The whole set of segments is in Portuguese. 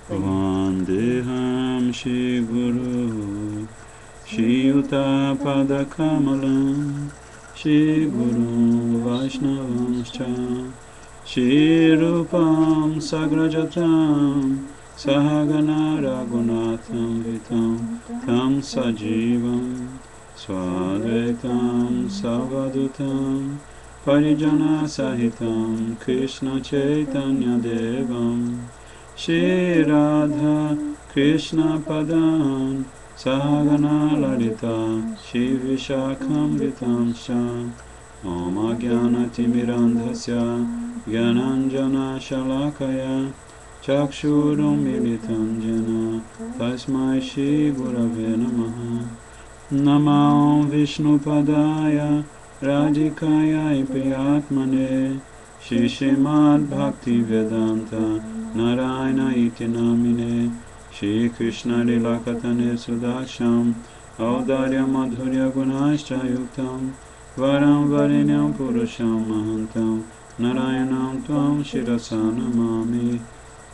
Vandeham Shri Guru Shri Yuta Pada Kamalam Shri Guru Vaishnavamscha Shri Rupam Sagrajatam Sahagana Raghunatham Vitam Tam Sajivam Swadvaitam Savadutam Parijana Sahitam Krishna Chaitanya Devam Shri Radha Krishna Padan Sahagana Lalita Shri Vishakam Vitamsha Om Ajnana Timirandhasya Gyananjana Shalakaya Chakshurum Militam Jena Tasmai Shri Gurave Namaha Namo Vishnu Padaya Radhikaya Priyatmane Shri Srimad Bhakti Vedanta Narayana Iti Namine Shri Krishna Lila Katane Sudaksham Audarya Madhurya Gunascha Yuktam Varam Varinyam Purusham Mahantam Narayanam Tvam Shirasa Namami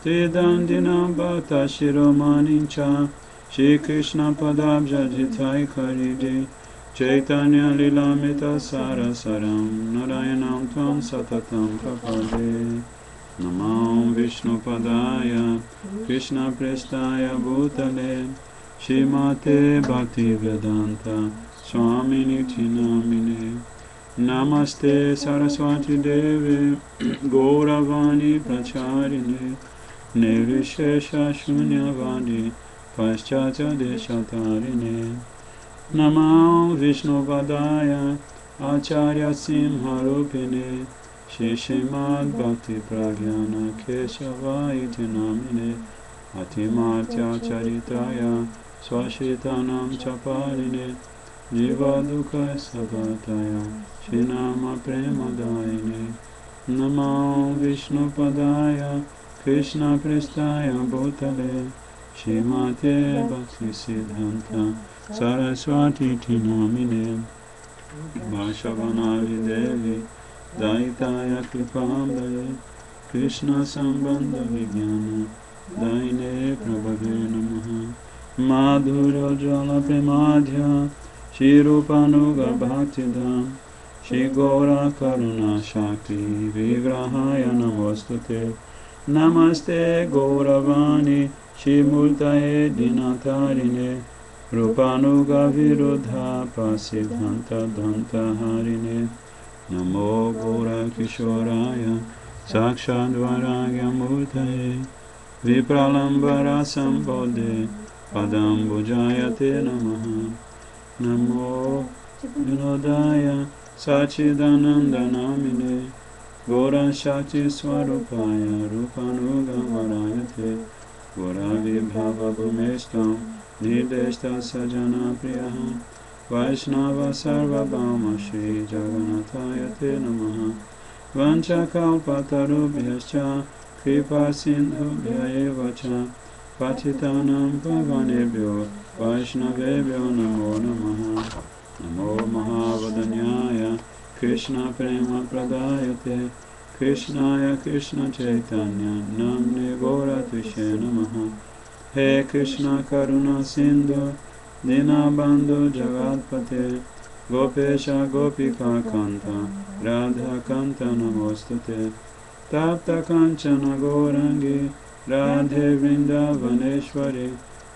Tidandinam Bhata Shiromanincha Shri Krishna Padabja Jitai Kariji Chaitanya Lilamita Sarasaram Narayanam Tvam Satatam Prapade Namo Vishnu Padaya Krishna Prestaya Bhutale Shrimate Bhakti Vedanta Swamini Namine Namaste Saraswati Devi Gauravani Pracharine Nirvishesha Shunyavadi Paschatya Deshatarine Namo Vishnu Padaya Acharya Simharupine Shri Srimad Bhakti Pragyana Keshava Iti Namine Atimatya Charitaya Swashitanam Chaparine Jiva Dukha Sagataya Shinama Premadayine Namo Vishnu Padaya Krishna Prestaya Bhutale Shrimate Bhakti Siddhanta Saraswati Tinamine Vashavanavi Devi Daitaya Kripambaye Krishna Sambandha Vijnana Daine Prabhave Namaha Madhurya Jala Premadhya Shri Rupanuga Bhaktidam Shri Gaura Karuna Shakti Vigrahaya Namostute Namaste Gauravani Shri Murtaye Dinatarine Rupanuga Viruddha Prasiddhanta Danta Harine Namo Gaura Kishoraya Sakshat Varagya Murtaye Vipralambara Sambodhe Padam Bujayate Namaha Namo Vinodaya Sachidananda Namine Gaura Shakti Swarupaya Rupanuga Varayate Gaura Vibhava Bhumeshtam Nirdeshta Sajana Priyaha Vaishnava Sarva Bhauma Shri Jagannatayate Namaha Vanchakalpatarubhyascha Kripa Sindhubhya eva cha Patitanam Pavanebhyo Vaishnavebhyo Namo Namaha Namo Mahavadanyaya Krishna Prema Pradayate Krishnaya Krishna Chaitanya Namne Gaura Tvishe Namaha He Krishna Karuna Sindhu Dinabandhu Jagatpate Gopesha Gopika Kanta Radha Kanta Namostute Tapta Kanchana Gaurangi Radhe Vrindavaneshwari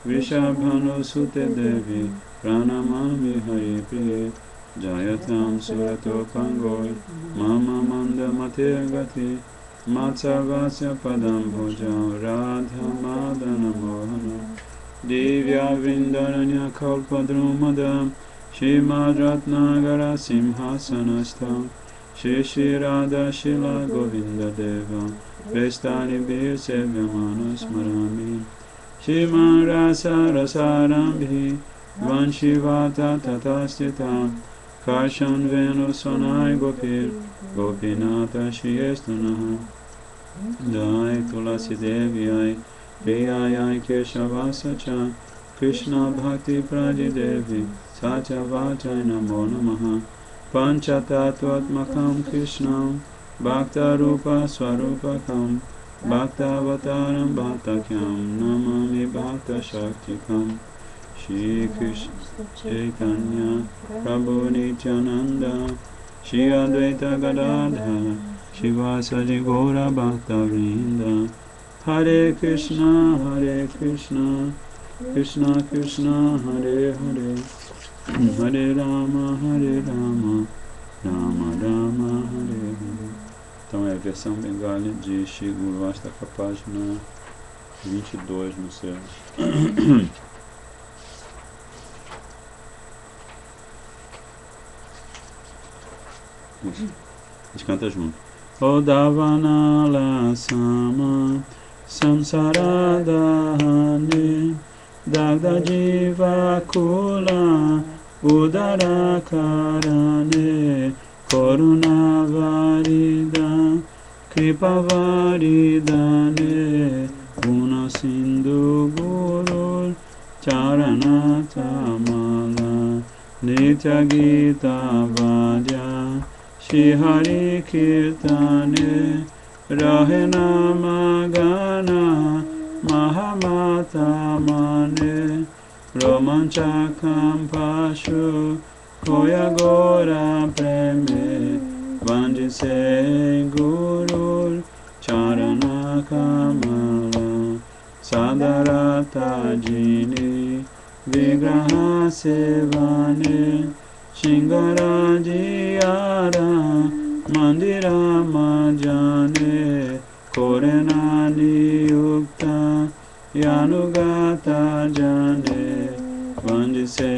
Vrishabhanu Sute Devi Pranamami Hari Priye Jayatam Surato Pangoi Mama Manda Mate Gati Matsarvasya Padam Bhoja Radha Madana Mohana Divya Vrindaranya Kalpadrumadam Shrimad Ratnagara Simhasanastam Shri Shri Radha Shila Govinda Deva Vestani Bir Sevyamana Smarami Shriman Rasa Rasarambhi Vanshivata Tatastitam Karshan Venu Sonai Gopir Gopinata Shri Estunaha Dai Tulasi Devi Priyayai Keshavasacha Krishna Bhakti Praji Devi Satya Vachai Namo Namaha Panchatattvatmakam Krishnam Bhakta Rupa Swarupakam Bhaktavataram Bhaktakyam Namami Bhakta Shaktikam Shri Krishna Chaitanya Prabhu Nityananda Shri Advaita Gadadhar Shivasadi Gaura Bhakta Vrinda Hare Krishna Krishna Krishna Hare Hare Hare Rama Rama Rama Hare Hare. Então é a versão bengali de Shri Guru Vastaka, página 22 no céu. A gente canta junto. Odavanala Sama Samsaradahane Dagda Jiva Kula Udarakarane Korunavarida Kripavaridane Guna Sindhu Guru Charanatamala Nitya Gita Vadya Shri Hari Kirtane Rahena Magana Mahamata Mane Romanchakam Pashu Koya Gora Preme Vanjise Guru Charana Kamala Sadarata Jini Vigraha Sevane Shingarajiyara Mandira Majane Korenani Yukta Yanugata Jane Vanjise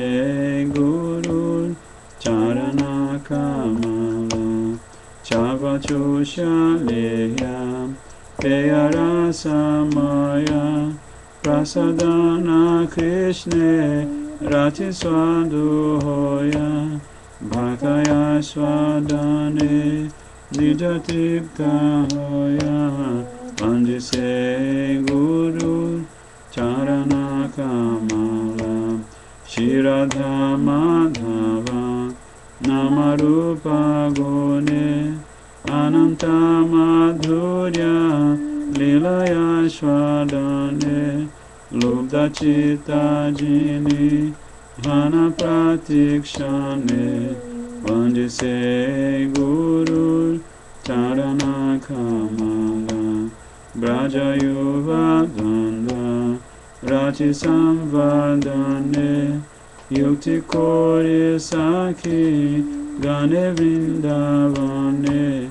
Guru Charana Kamala Chavachusha Leya Peyara Samaya Prasadana Krishna Rati Swadu Hoya Bhataya Swadane Nijatipta Hoya Vanjise Guru Charana Kamala Shiradha Madhava Namarupa Gune Ananta Madhurya Lilaya Swadane Lubda Chitta Jini Hana Pratikshane Vanjise Guru Charana Kamala Braja Yuva Dvanda Rachi Samvardane Yukti Kori Saki Gane Vrindavane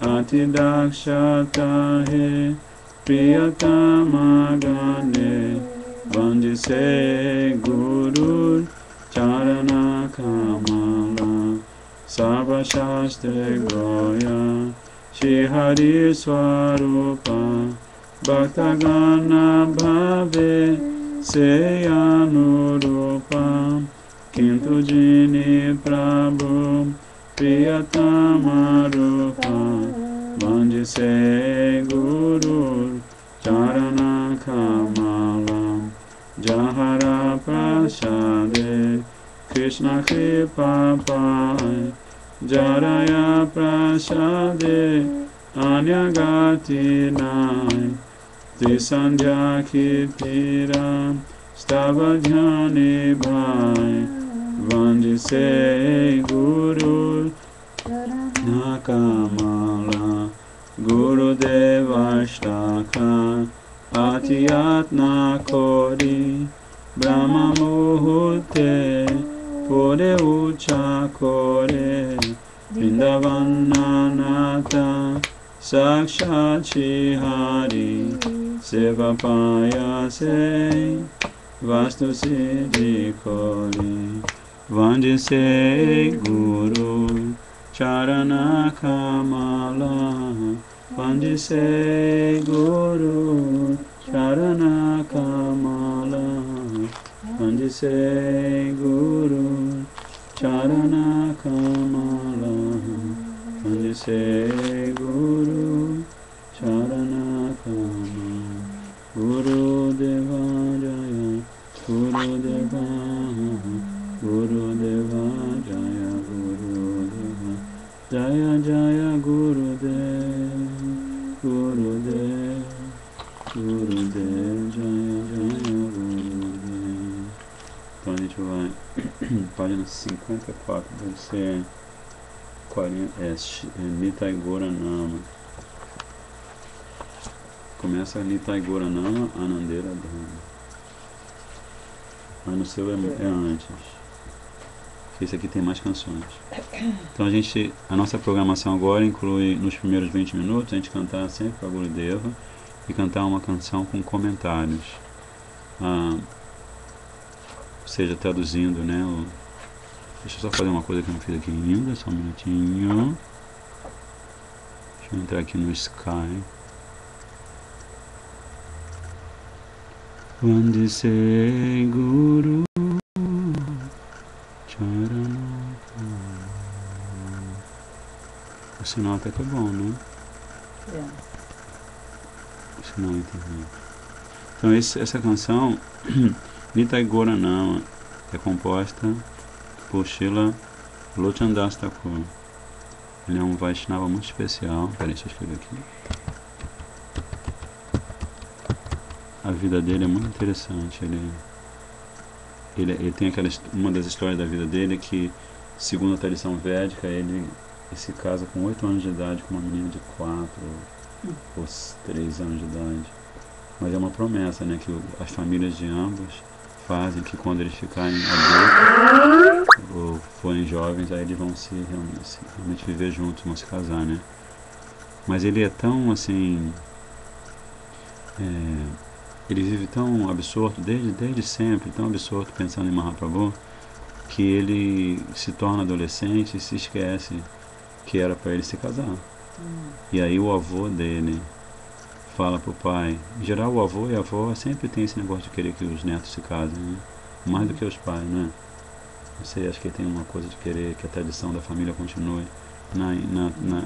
Ati Dakshatahe Priyatama Gane Vanjise Guru Charana Kamala Sarva Shastre Goya Shri Hari Swarupa Bhaktagana Bhave Seyanurupa Kintu Jini Prabhu Priyatama Rupa Vanjise Guru Charana Kamala Jahara Prasade Krishna Kripa Pai Jaraya Prasade Anyagati Nai Tisandhya Kirtira Stavadhyani Bhai Vanjise Guru Nakamala Guru Devashtaka Atiyatna Kori Brahma Muhurte Pore Ucha Kore Vrindavananata Sakshat Shri Seva Payase Vastu Siddhi Kori Vanjise Guru Charana Kamala Vanjise Guru Charana Kamala Vanjise Guru Charana Kamala Vanjise Guru Charana Kamala Guru Deva Jaya Guru Deva Guru Deva Jaya Guru Deva Jaya Jaya Guru Deva Guru Gurudev, Gurudev, Jaya Jaya Gurudev. Então a gente vai, página 54, deve ser 40, Nitai Goranama. Começa Nitai Goranama, Anandera Dhamma. Mas no seu é antes. Esse aqui tem mais canções. Então a nossa programação agora inclui nos primeiros 20 minutos a gente cantar sempre para Gurudeva e cantar uma canção com comentários. Ou seja, traduzindo, né? Deixa eu só fazer uma coisa que eu não fiz aqui ainda, só um minutinho. Deixa eu entrar aqui no Sky. Vandise Guru Charana. O sinal até que é bom, né? É. O sinal na internet. Então essa canção, Nitai Goranama, é composta por Srila Lochandas Thakur. Ele é um Vaishnava muito especial. Peraí, deixa eu escrever aqui. A vida dele é muito interessante. Ele tem uma das histórias da vida dele é que, segundo a tradição védica, ele se casa com 8 anos de idade com uma menina de 4 ou 3 anos de idade. Mas é uma promessa, né, que as famílias de ambos fazem, que quando eles ficarem adultos ou forem jovens, aí eles vão realmente viver juntos, vão se casar, né? Mas ele é tão assim, ele vive tão absorto desde sempre, tão absorto pensando em Mahaprabhu, que ele se torna adolescente e se esquece que era para ele se casar. E aí o avô dele fala pro pai. Em geral, o avô e a avó sempre tem esse negócio de querer que os netos se casem, né? Mais do que os pais, né? Não sei, acho que tem uma coisa de querer que a tradição da família continue.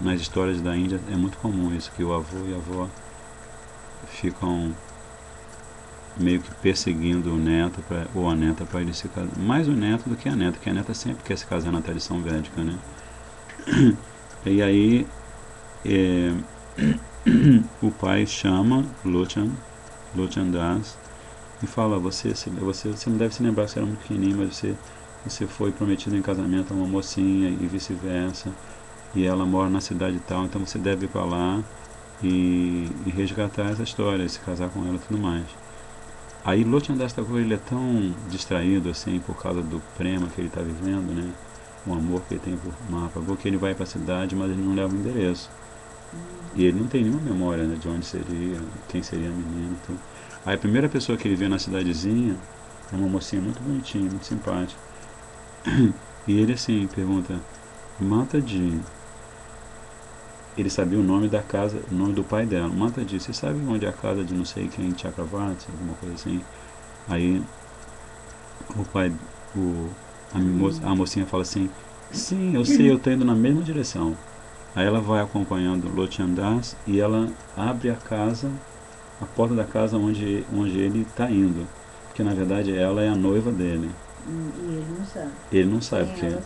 Nas histórias da Índia é muito comum isso, que o avô e a avó ficam meio que perseguindo o neto ou a neta para ele se casar. Mais o neto do que a neta, porque a neta sempre quer se casar na tradição védica, né? E aí o pai chama Lochandas e fala: você não deve se lembrar que você era muito pequenininho, mas você foi prometido em casamento a uma mocinha e vice-versa, e ela mora na cidade tal, então você deve ir para lá e resgatar essa história, e se casar com ela e tudo mais. Aí Lochandas Thakur, ele é tão distraído assim por causa do prema que ele está vivendo, né? O amor que ele tem por Mahaprabhu, que ele vai para a cidade, mas ele não leva o endereço. E ele não tem nenhuma memória, né, de onde seria, quem seria a menina. Então. Aí a primeira pessoa que ele vê na cidadezinha é uma mocinha muito bonitinha, muito simpática. E ele assim pergunta: Mataji. Ele sabia o nome da casa, o nome do pai dela. Mataji, você sabe onde é a casa de não sei quem, Chakravarti, alguma coisa assim? Aí o pai, a mocinha fala assim: sim, eu sei, eu estou indo na mesma direção. Aí ela vai acompanhando Lochandas e ela abre a porta da casa onde ele está indo. Porque na verdade ela é a noiva dele. E ele não sabe. Ele não sabe, Sim, porque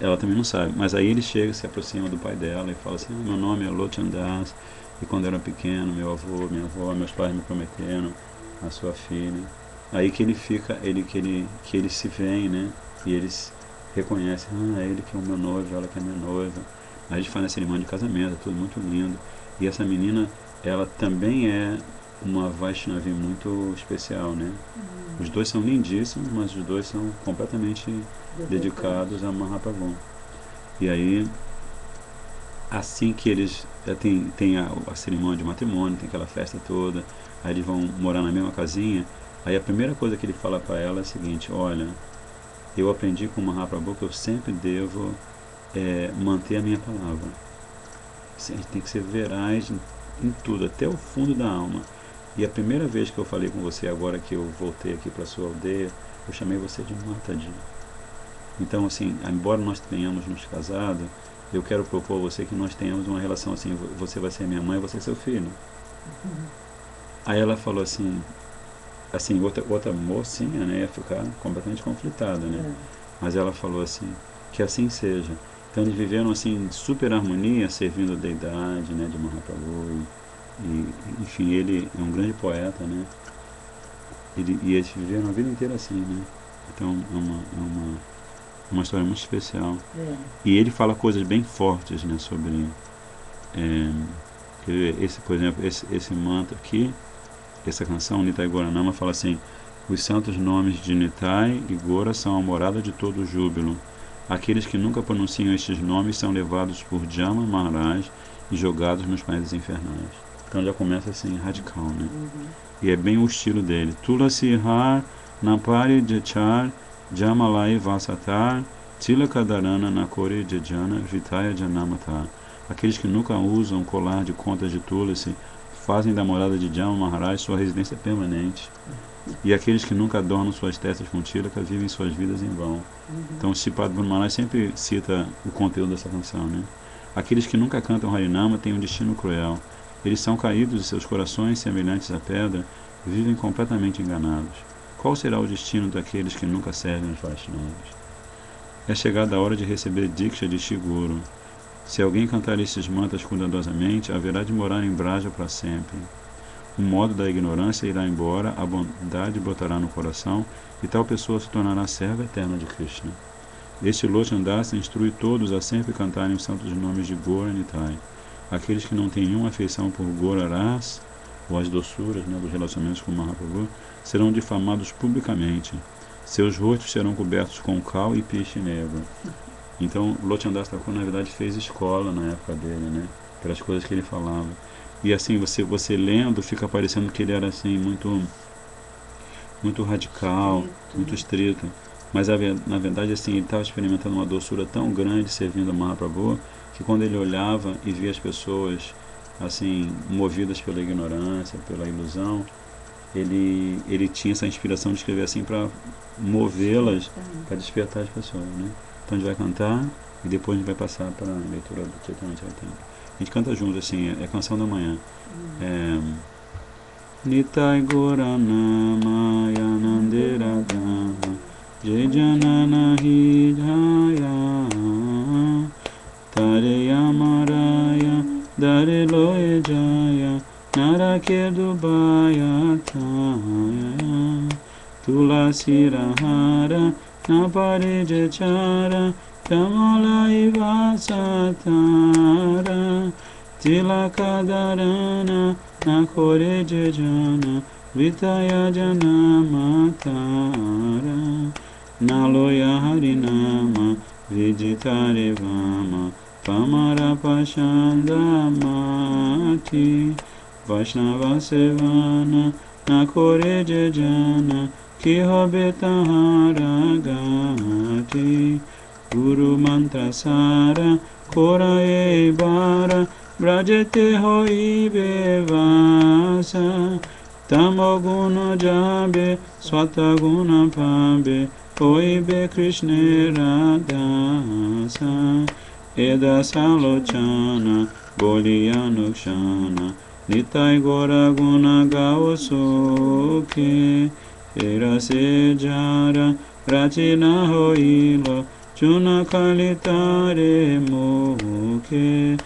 ela também não sabe. Mas aí ele chega, se aproxima do pai dela e fala assim: meu nome é Lochandas, e quando eu era pequeno, meu avô, minha avó, meus pais me prometeram a sua filha. Aí que ele fica, que eles se veem, né? E eles reconhecem: é ele que é o meu noivo, ela que é minha noiva. Aí a gente faz a cerimônia de casamento, tudo muito lindo. E essa menina, ela também é uma Vaishnavi muito especial, né? Os dois são lindíssimos, mas os dois são completamente dedicados a Mahaprabhu. E aí, assim que eles tem a cerimônia de matrimônio, tem aquela festa toda, aí eles vão morar na mesma casinha, aí a primeira coisa que ele fala para ela é a seguinte: olha, eu aprendi com Mahaprabhu que eu sempre devo manter a minha palavra. A gente tem que ser veraz em tudo, até o fundo da alma. E a primeira vez que eu falei com você, agora que eu voltei aqui para sua aldeia, eu chamei você de Mataji. Então, assim, embora nós tenhamos nos casado, eu quero propor a você que nós tenhamos uma relação assim: você vai ser minha mãe, você é seu filho. Aí ela falou assim, outra mocinha, né, ia ficar completamente conflitada, né? Mas ela falou assim: que assim seja. Então eles viveram assim em super harmonia, servindo a deidade, né, de Mahaprabhu, E, enfim, ele é um grande poeta, né? E eles viveram a vida inteira assim, né? Então uma história muito especial. É. E ele fala coisas bem fortes, né, sobre esse, por exemplo, esse mantra aqui, essa canção, Nitai Goranama, fala assim: os santos nomes de Nitai e Gora são a morada de todo o júbilo. Aqueles que nunca pronunciam estes nomes são levados por Jama Maharaj e jogados nos países infernais. Então já começa assim, radical, né? E é bem o estilo dele. Tulasi Har Napari Jachar Jamalai Vasatar Tilakadarana Nakori Jajana Vitaya Janamatar. Aqueles que nunca usam colar de contas de Tulasi fazem da morada de Jama Maharaj sua residência permanente. E aqueles que nunca adornam suas testas com Tilaka vivem suas vidas em vão. Então o Sripad Guru Maharaj sempre cita o conteúdo dessa canção, né? Aqueles que nunca cantam Harinama têm um destino cruel. Eles são caídos e seus corações, semelhantes à pedra, vivem completamente enganados. Qual será o destino daqueles que nunca servem os Vaishnavas? É chegada a hora de receber Diksha de Shiguru. Se alguém cantar estes mantras cuidadosamente, haverá de morar em Braja para sempre. O modo da ignorância irá embora, a bondade brotará no coração, e tal pessoa se tornará serva eterna de Krishna. Este Lochandasa instrui todos a sempre cantarem os santos nomes de Gora e Nitai. Aqueles que não têm nenhuma afeição por Goraras, ou as doçuras, né, dos relacionamentos com Mahaprabhu, serão difamados publicamente. Seus rostos serão cobertos com cal e piche negro. Então, Lochandasa Thakur, na verdade, fez escola na época dele, né, pelas coisas que ele falava. E assim, você lendo, fica parecendo que ele era assim, muito radical, muito estrito. Mas na verdade, assim, ele estava experimentando uma doçura tão grande servindo a Mahaprabhu, que quando ele olhava e via as pessoas assim movidas pela ignorância, pela ilusão, ele tinha essa inspiração de escrever assim para movê-las, para despertar as pessoas, né? Então a gente vai cantar e depois a gente vai passar para a leitura do Chaitanya Charitamrita. A gente canta junto, assim, é canção da manhã. Nitai Gora Nama Yanandera Dama Jai Janana Hidaya Tare Yamaraya Dare Loe Jaya Narakedu Baya Taya Tulasi Rahara Napare Jechara Kamala Ivasatara Tilakadarana Nakore Jejana Vitaya Janamatara Naloya Harinama Vijitare Vama Pamara Pashandamati Vaishnava Sevana Nakore Jejana Kihobetahara Gati Guru Mantra Sara Korae Bara Brajete Hoi Bevasa Tamoguna Jabe Swataguna Pabe Hoi Be Krishna Radhasa Eda Salochana Bolianukshana Nitai Gora Guna Gaosuke Era Sejara Rachina Hoilo Chuna Kalitare Mukhe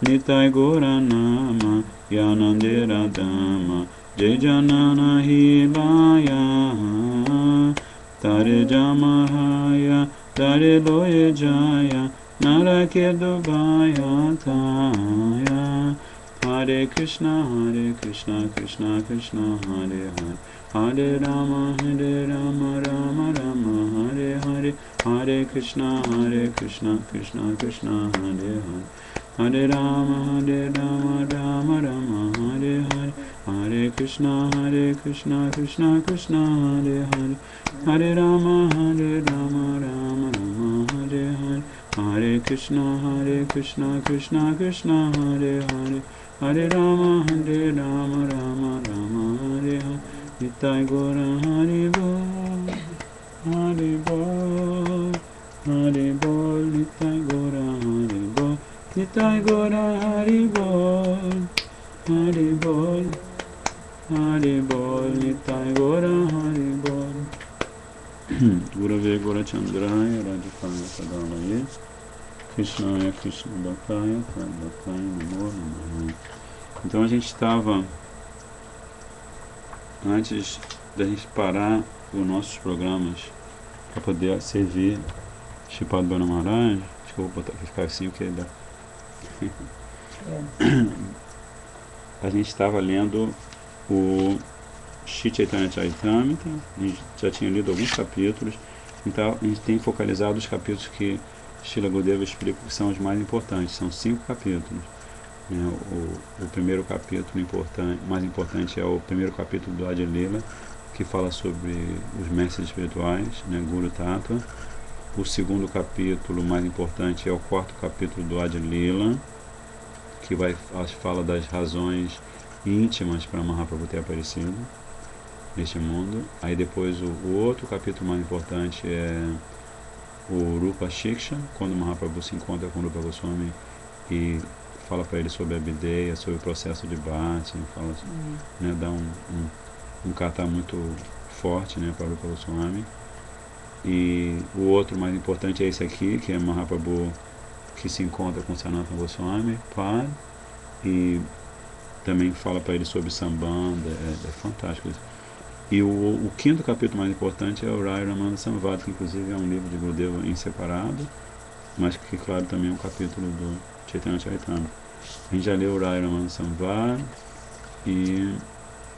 Nitai Gora Nama Yanandera Dama Jai Janana Hilaya Tare Jamahaya Tare Loye Jaya Narakedu Baya Taya Hare Krishna Krishna Krishna Hare Hare Hare Rama Rama Rama Hare Hare Hare Krishna Krishna Krishna Hare Hare Hare Rama Rama Rama Hare Hare Hare Krishna Krishna Krishna Hare Hare Hare Rama Rama Rama Hare Hare Hare Krishna Krishna Krishna Hare Hare Hare Rama Rama Hare Hare Nitai Gora Hari Bol Hari Bol Hari Bol Nitai Gora Hari Bol Nitai Gora Hari Bol Hari Bol Hari Bol Nitai Gora Hari Bol Gurave Gora Chandraya Radhikaya Sadalaya Krishnaya Krishna Bhaktaya Prabhaktaya Namo Namaha Então a gente estava, antes da gente parar os nossos programas para poder servir Shripad Bhanu Maharaj, acho que eu vou botar aqui, ficar assim, porque dá. A gente estava lendo o Shri Chaitanya Charitamrita, a gente já tinha lido alguns capítulos, então a gente tem focalizado os capítulos que Srila Gurudeva explica que são os mais importantes, são 5 capítulos. Né? O primeiro capítulo mais importante é o primeiro capítulo do Adi Lila, que fala sobre os mestres espirituais, né? Guru Tattva. O segundo capítulo mais importante é o quarto capítulo do Adi Lila, que fala das razões íntimas para Mahaprabhu ter aparecido neste mundo. Aí depois o outro capítulo mais importante é o Rupa Shiksha, quando Mahaprabhu se encontra com Rupa Goswami e fala para ele sobre a Videya, sobre o processo de Bhakti, fala, né, dá um kata muito forte, né, para Rupa Goswami. E o outro mais importante é esse aqui, que é Mahaprabhu que se encontra com Sanatana Goswami, Pad, e também fala para ele sobre Sambandha, é fantástico isso. E o quinto capítulo mais importante é o Rai Ramana Samvad, que inclusive é um livro de Gurudeva em separado, mas que, claro, também é um capítulo do Chaitanya Charitamrita. A gente já leu o Rai Ramana Samvad e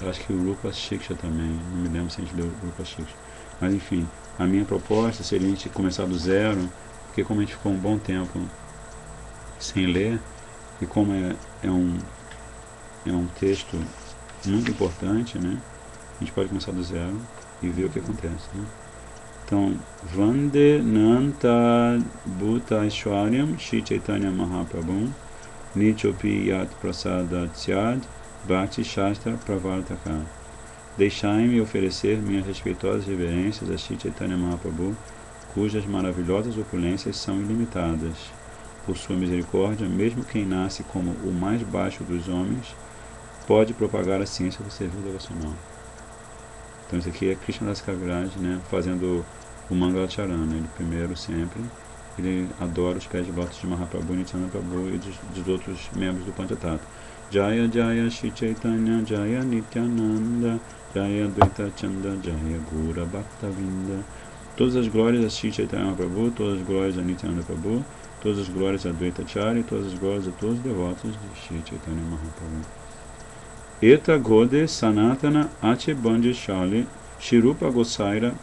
acho que o Rupa Shiksha também, não me lembro se a gente leu o Rupa Shiksha. Mas enfim, a minha proposta seria a gente começar do zero, porque como a gente ficou um bom tempo sem ler, e como é um texto muito importante, né? A gente pode começar do zero e ver o que acontece, né? Então, Vande Nanta Bhuta Aishwaryam Shri Chaitanya Mahaprabhum Nichopi Yat Prasadatyad Bhakti Shastra Pravartaka. Deixai-me oferecer minhas respeitosas reverências a Shri Chaitanya Mahaprabhu, cujas maravilhosas opulências são ilimitadas. Por sua misericórdia, mesmo quem nasce como o mais baixo dos homens pode propagar a ciência do serviço devocional. Então isso aqui é Krishna Das Kaviraj, né, fazendo o Mangalacharana. Ele primeiro sempre, ele adora os pés de lótus de Mahaprabhu, Nityananda Prabhu e dos outros membros do Panchatattva. Jaya Jaya Shri Chaitanya Jaya Nityananda Jaya Dvaita Chanda Jaya Gura Bhaktavinda. Todas as glórias a Shri Chaitanya Prabhu, todas as glórias a Nityananda Prabhu, todas as glórias a Dvaita Chari, todas as glórias a todos os devotos de Shri Chaitanya Mahaprabhu. Eta Gode Sanatana Ache Bandi Shali Shirupa Gosaira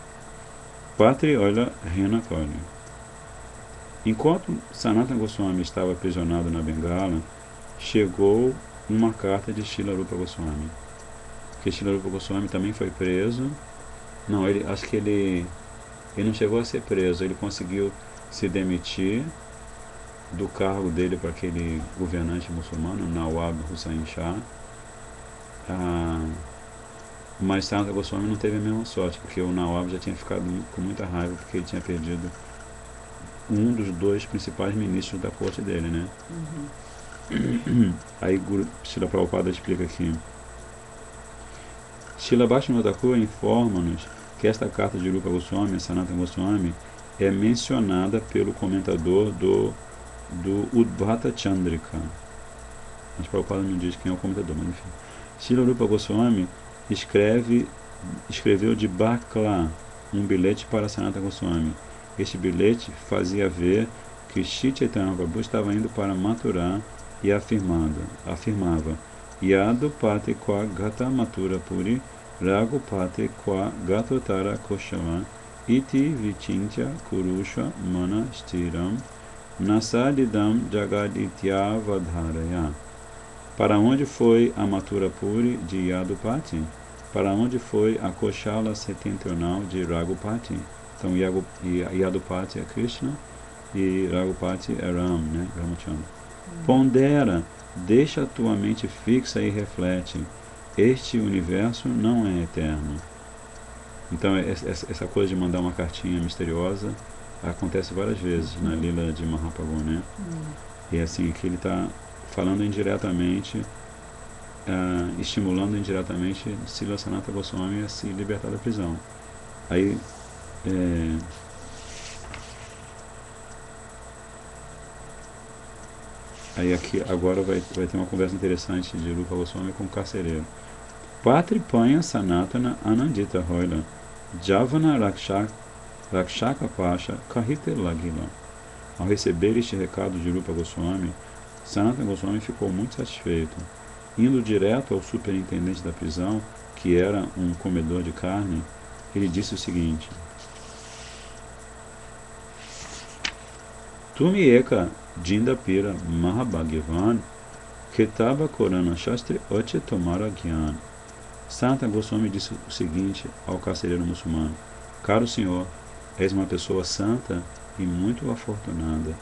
Patri Oila Rena Koli. Enquanto Sanatana Goswami estava aprisionado na Bengala, chegou uma carta de Srila Rupa Goswami. Porque Srila Rupa Goswami também foi preso. Não, acho que ele não chegou a ser preso, ele conseguiu se demitir do cargo dele para aquele governante muçulmano, Nawab Hussain Shah. Mas Sanatana Goswami não teve a mesma sorte, porque o Nawab já tinha ficado com muita raiva, porque ele tinha perdido um dos 2 principais ministros da corte dele, né? Aí Srila Prabhupada explica aqui. Srila Bhaktivinoda Thakur informa-nos que esta carta de Rupa Goswami, Sanatana Goswami, é mencionada pelo comentador do Udbhata Chandrika. Mas Prabhupada não diz quem é o comentador, mas enfim. Srila Rupa Goswami escreveu de Bakla um bilhete para Sanatana Goswami. Este bilhete fazia ver que Shri Chaitanya Prabhu estava indo para Mathura e afirmava Yadu Pate Kwa Gata Mathura Puri Ragu Pate Kwa Gatotara Koshava Iti Vichintya Kurusha Mana Stiram Nasadidam Jagadityavadharaya. Para onde foi a Mathura Puri de Yadupati? Para onde foi a Koshala setentrional de Raghupati? Então Yadupati é Krishna e Raghupati é Ram, né? Ramachandra. Pondera, deixa a tua mente fixa e reflete. Este universo não é eterno. Então essa coisa de mandar uma cartinha misteriosa acontece várias vezes na Lila de Mahaprabhu, né? E assim, que ele está falando indiretamente, estimulando indiretamente Srila Sanatana Goswami a se libertar da prisão. Aí Aí aqui agora vai ter uma conversa interessante de Rupa Goswami com o carcereiro. Patripanha Sanatana Anandita Hoila Javana Rakshaka Pasha Kahite Lagila. Ao receber este recado de Rupa Goswami, Sanatana Goswami ficou muito satisfeito. Indo direto ao superintendente da prisão, que era um comedor de carne, ele disse o seguinte: Tumi eka jinda pira mahabhagyavan ketaba korana shastri oche tomara gyan. Sanatana Goswami disse o seguinte ao carcereiro muçulmano: Caro senhor, és uma pessoa santa e muito afortunada.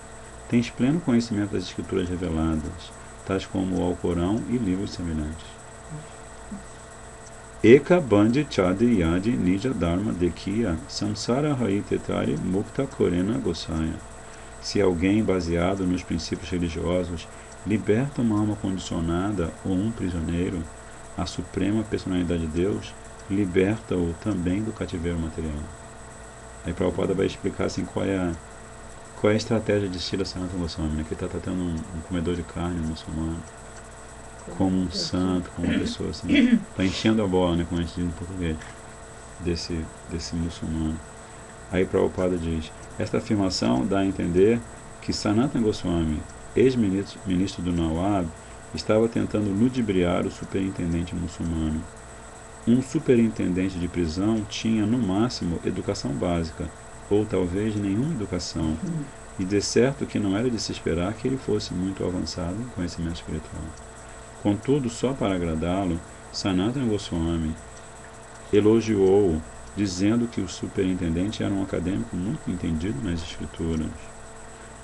Tens pleno conhecimento das escrituras reveladas, tais como o Alcorão e livros semelhantes. Eka bandi chadi yadi nija dharma dekhiya samsara haitetari mukta korena gosaya. Se alguém, baseado nos princípios religiosos, liberta uma alma condicionada ou um prisioneiro, a suprema personalidade de Deus liberta-o também do cativeiro material. Aí Prabhupada vai explicar assim, qual é a estratégia de Srila Sanatana Goswami, né? Que está tratando um comedor de carne, um muçulmano, como um santo, como uma pessoa assim. Está enchendo a bola, né, como a gente diz em português, desse muçulmano. Aí Prabhupada diz: esta afirmação dá a entender que Sanatana Goswami, ex-ministro do Nawab, estava tentando ludibriar o superintendente muçulmano. Um superintendente de prisão tinha, no máximo, educação básica, ou talvez nenhuma educação, e de certo que não era de se esperar que ele fosse muito avançado em conhecimento espiritual. Contudo, só para agradá-lo, Sanatana Goswami elogiou-o, dizendo que o superintendente era um acadêmico muito entendido nas escrituras.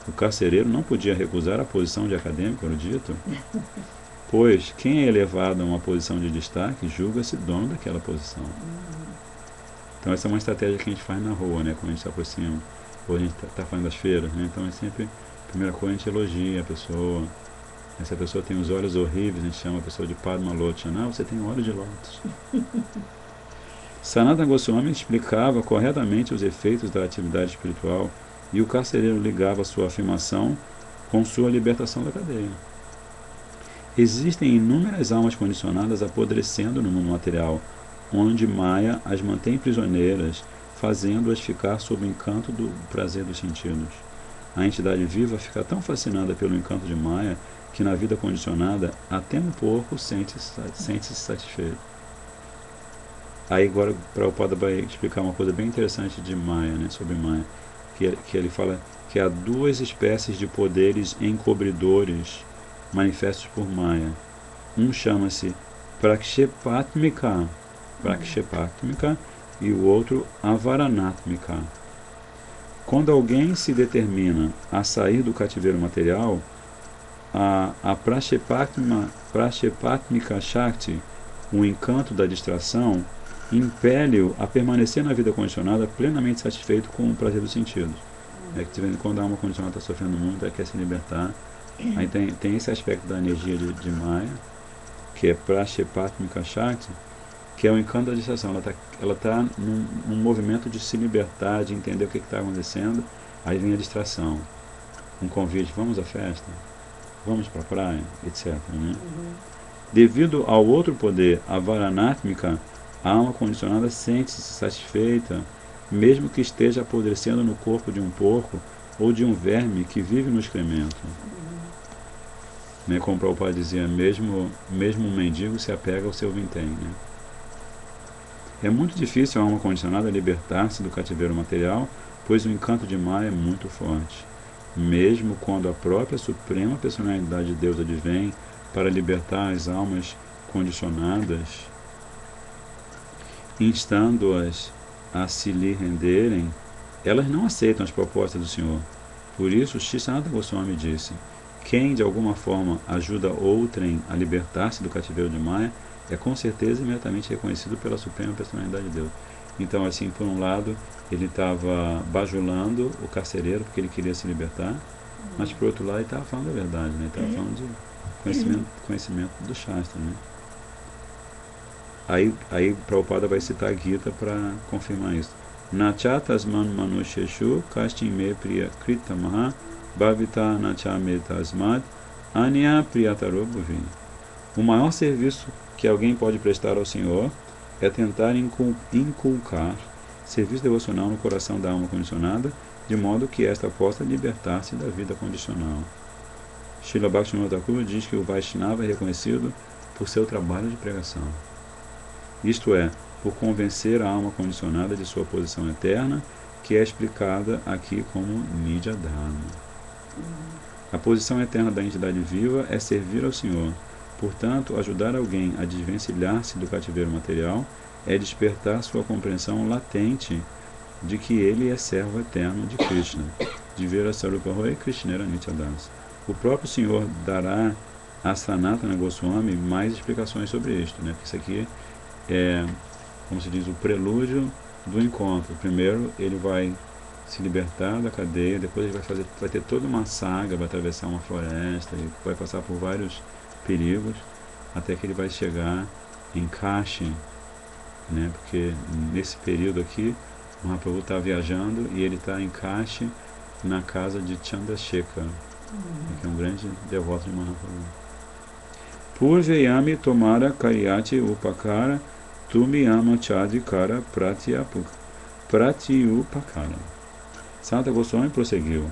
O carcereiro não podia recusar a posição de acadêmico erudito, pois quem é elevado a uma posição de destaque julga-se dono daquela posição. Então essa é uma estratégia que a gente faz na rua, né, quando a gente se aproxima, ou a gente está falando das feiras, né, então é sempre, a primeira coisa, a gente elogia a pessoa. Essa pessoa tem os olhos horríveis, a gente chama a pessoa de Padma Lochana, você tem olhos de lótus. Sanatana Goswami explicava corretamente os efeitos da atividade espiritual e o carcereiro ligava sua afirmação com sua libertação da cadeia. Existem inúmeras almas condicionadas apodrecendo no mundo material, onde Maya as mantém prisioneiras, fazendo-as ficar sob o encanto do prazer dos sentidos. A entidade viva fica tão fascinada pelo encanto de Maya que na vida condicionada até um pouco sente-se satisfeito. Aí agora o Prabhupada vai explicar uma coisa bem interessante de Maya, né, sobre Maya, que ele fala que há duas espécies de poderes encobridores manifestos por Maya. Um chama-se Prakshepatmika e o outro Avaranatmika. Quando alguém se determina a sair do cativeiro material, a Prakshepatmika Shakti, o encanto da distração, impele-o a permanecer na vida condicionada plenamente satisfeito com o prazer dos sentidos. É que quando a alma condicionada está sofrendo muito, ela quer se libertar. Aí tem esse aspecto da energia de Maya, que é Prakshepatmika Shakti, que é o encanto da distração. Ela tá num movimento de se libertar, de entender o que está acontecendo. Aí vem a distração, um convite: vamos à festa, vamos para a praia, etc. Né? Devido ao outro poder, a Varanatmika, a alma condicionada sente-se satisfeita, mesmo que esteja apodrecendo no corpo de um porco ou de um verme que vive no excremento. Né? Como o Prabhupada dizia, mesmo um mendigo se apega ao seu vintém. Né? É muito difícil a alma condicionada libertar-se do cativeiro material, pois o encanto de Maya é muito forte. Mesmo quando a própria suprema personalidade de Deus advém para libertar as almas condicionadas, instando-as a se lhe renderem, elas não aceitam as propostas do Senhor. Por isso, Shri Sanatana Goswami disse: quem de alguma forma ajuda outrem a libertar-se do cativeiro de Maya é com certeza imediatamente reconhecido pela suprema personalidade de Deus. Então, assim, por um lado, ele estava bajulando o carcereiro porque ele queria se libertar, mas por outro lado ele estava falando a verdade, né? Ele estava falando de conhecimento do Shastra, né? Aí Prabhupada vai citar a Gita para confirmar isso. Nachatasman manusheshu kastin me priya kritamaha bhavita nachame tasmad Anya Priyatarubuhi. O maior serviço que alguém pode prestar ao Senhor é tentar inculcar serviço devocional no coração da alma condicionada, de modo que esta possa libertar-se da vida condicional. Srila Bhaktivinoda Thakur diz que o Vaishnava é reconhecido por seu trabalho de pregação. Isto é, por convencer a alma condicionada de sua posição eterna, que é explicada aqui como Nidya Dharma. A posição eterna da entidade viva é servir ao Senhor. Portanto, ajudar alguém a desvencilhar-se do cativeiro material é despertar sua compreensão latente de que ele é servo eterno de Krishna. Divira Sarupa Roy Krishnera Nityadas. O próprio Senhor dará a Sanatana Goswami mais explicações sobre isto, né? Porque isso aqui é, como se diz, o prelúdio do encontro. Primeiro ele vai se libertar da cadeia, depois ele vai ter toda uma saga, vai atravessar uma floresta, e vai passar por vários perigos, até que ele vai chegar em Kashi, né? Porque nesse período aqui, o Mahaprabhu está viajando e ele está em Kashi, na casa de Chandrasekhar, que é um grande devoto de Mahaprabhu. Purveyami tomara karyati upakara tumi ama chadikara pratyupakara. Sanata Goswami prosseguiu: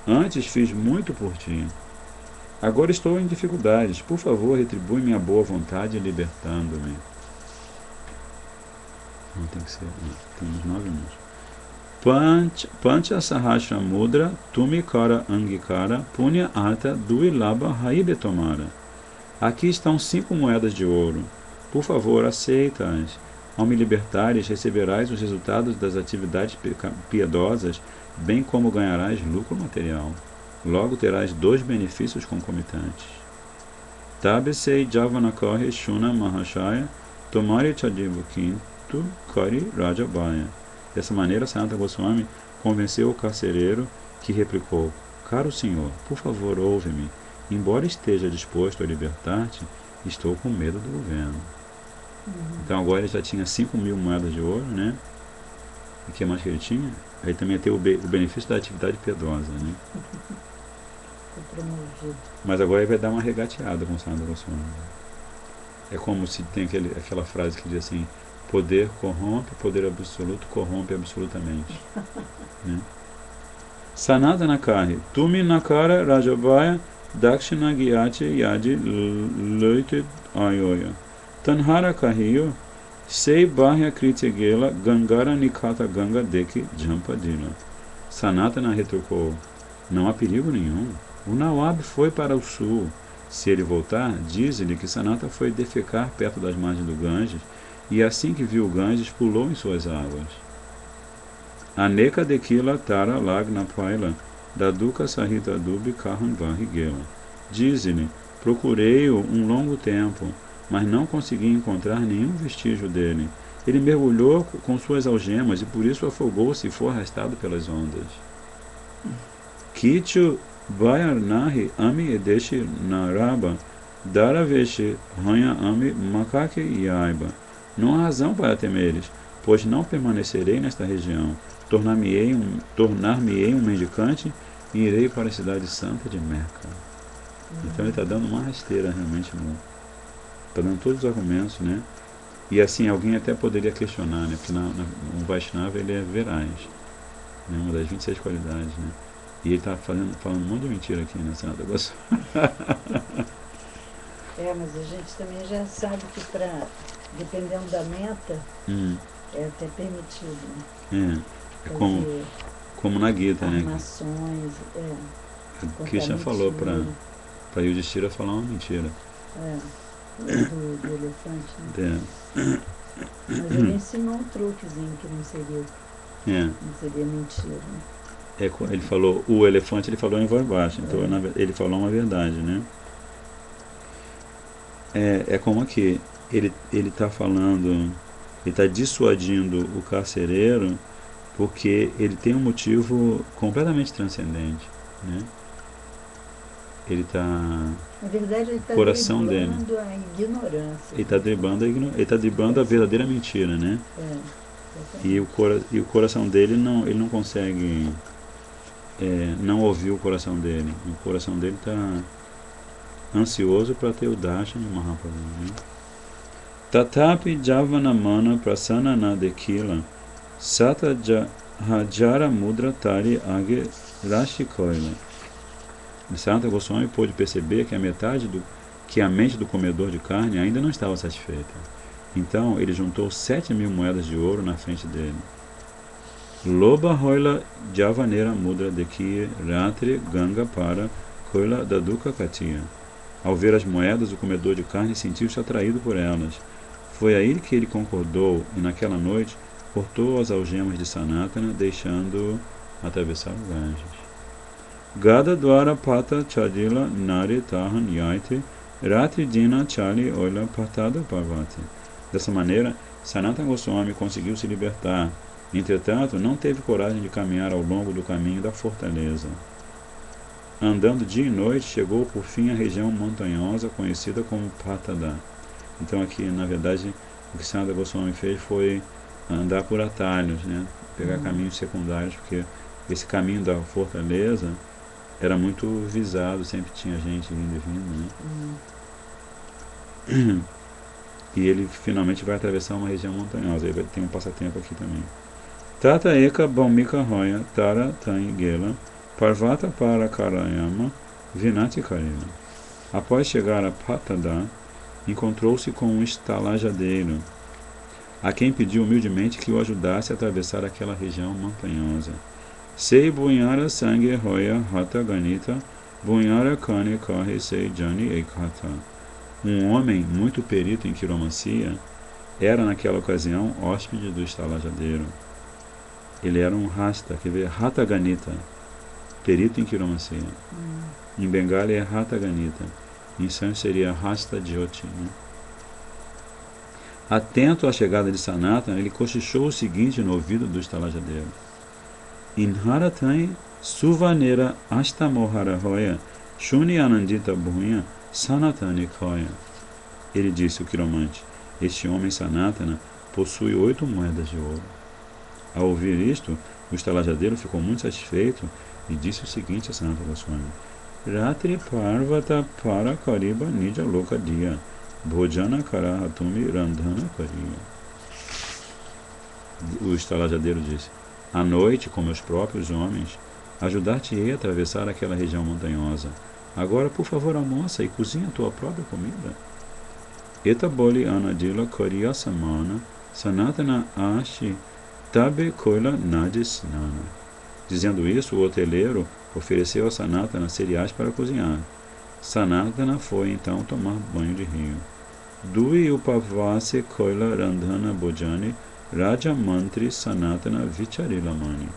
antes fiz muito por ti. Agora estou em dificuldades. Por favor, retribui minha boa vontade libertando-me. Não tem que ser. Temos 9 minutos. Pancha Sahasra Mudra Tumikara Angikara Punya Artha Duilabha Haibetomara. Aqui estão 5 moedas de ouro. Por favor, aceita-as. Ao me libertares, receberás os resultados das atividades piedosas, bem como ganharás lucro material. Logo terás 2 benefícios concomitantes. Tabesei Javanakorre Shuna Mahashaya Tomari Chadivu Kintu Kari Rajabaya. Dessa maneira, Sanata Goswami convenceu o carcereiro, que replicou: caro senhor, por favor, ouve-me. Embora esteja disposto a libertar-te, estou com medo do governo. Então agora ele já tinha 5.000 moedas de ouro, né? E o que mais que ele tinha? Aí também ia ter o benefício da atividade piedosa, né? Mas agora ele vai dar uma regateada com o Sanata Goswami. É como se tem aquela frase que diz assim: poder corrompe, poder absoluto corrompe absolutamente. Né? Sanatana Karhi Tumi Nakara Rajabhaya Dakshina Gyati Yadi Loite Ayoya Tanhara Kahiyo Sei Bahya Kritigela Gangara Nikata Ganga Deki Jampadila. Sanatana retrucou: não há perigo nenhum. O Nawab foi para o sul. Se ele voltar, diz-lhe que Sanata foi defecar perto das margens do Ganges e assim que viu o Ganges pulou em suas águas. Aneka Dekila Tara Lagna Paila Daduka Sahita Dubi Kahan Varigela. Diz-lhe: procurei-o um longo tempo, mas não consegui encontrar nenhum vestígio dele. Ele mergulhou com suas algemas e por isso afogou-se e foi arrastado pelas ondas. Kichu Vayarnahi Ami Edeshi Naraba Daraveshi Ranha Ami Makake Yaiba. Não há razão para temeres, pois não permanecerei nesta região. Tornar-me-ei um mendicante e irei para a cidade santa de Meca. Então ele está dando uma rasteira realmente. Está dando todos os argumentos, né? E assim, alguém até poderia questionar, né? Porque o Vaishnava ele é veraz, né? Uma das 26 qualidades, né? E ele está falando um monte de mentira aqui, né? Sanata Goswami. Mas a gente também já sabe que dependendo da meta, é até permitido, né? É como na Gita, né? Armações, Krishna falou para Yudhishthira falar uma mentira. Do elefante, né? Mas ele ensinou um truquezinho que não seria mentira, né? Ele falou, o elefante ele falou em voz baixa, então ele falou uma verdade, né? É como aqui, ele está falando, ele está dissuadindo o carcereiro porque ele tem um motivo completamente transcendente, né? Ele está... Na verdade, ele está driblando a ignorância. Ele está driblando a verdadeira mentira, né? E o coração dele ele não consegue não ouvir o coração dele. O coração dele está ansioso para ter o darshan de Mahaprabhu. Né? Tatapi Javanamana Prasanana Dekila Sata Hajara Mudra Tari Age Rashikoila. Sanata Goswami pôde perceber que a mente do comedor de carne ainda não estava satisfeita. Então ele juntou 7.000 moedas de ouro na frente dele. Loba Hoila Javaneira Mudra Dekhi Ratri Ganga para Koila Daduka Katia. Ao ver as moedas, o comedor de carne sentiu-se atraído por elas. Foi aí que ele concordou e naquela noite cortou as algemas de Sanatana, deixando atravessar o Ganges. Gada Dwara Pata Chadila Nari Tahan Yaiti Ratri Dina Chali Oila Patada Parvati. Dessa maneira, Sanatana Goswami conseguiu se libertar. Entretanto, não teve coragem de caminhar ao longo do caminho da fortaleza. Andando dia e noite, chegou por fim à região montanhosa conhecida como Patada. Então aqui, na verdade, o que Sanatana Goswami fez foi andar por atalhos, né? Pegar caminhos secundários, porque esse caminho da fortaleza era muito visado, sempre tinha gente indo e vindo, né? E ele finalmente vai atravessar uma região montanhosa. Ele tem um passatempo aqui também. Tata Eka Baumika Hoya Tara Tani Gela Parvata para Karayama Vinati Karina. Após chegar a Patada, encontrou-se com um estalajadeiro, a quem pediu humildemente que o ajudasse a atravessar aquela região montanhosa. Sei Bunhara Sangue Hoya Hata Ganita Bunhara Kane Kahe Sei Jani Ekata. Um homem muito perito em quiromancia era naquela ocasião hóspede do estalajadeiro. Ele era um rasta, quer ver, Hata Ganita, perito em quiromancia. Em Bengala é Hata Ganita. Em Sânscrito seria Rasta Jyoti. Né? Atento à chegada de Sanatana, ele cochichou o seguinte no ouvido do estalajadeiro: Inharatai Suvanera Ashtamohara Hoya Shuni Anandita Bhuya Sanatani Koya. Ele disse, o quiromante: este homem Sanatana possui 8 moedas de ouro. Ao ouvir isto, o estalajadeiro ficou muito satisfeito e disse o seguinte a Sanatana Goswami: Ratri Parvata para Kariba Nija Loka Dia Bhojana Kara Hatumi Randhana Kariya. O estalajadeiro disse: à noite, com meus próprios homens, ajudar-te-ei a atravessar aquela região montanhosa. Agora, por favor, almoça e cozinha a tua própria comida. Eta boli anadila Kariya Samana Sanatana Ashi Tabe Koila Nadisnana. Dizendo isso, o hoteleiro ofereceu a Sanatana cereais para cozinhar. Sanatana foi então tomar banho de rio. Dui upavase Koila Randhana Bojani Raja Mantri Sanatana Vicharilamani.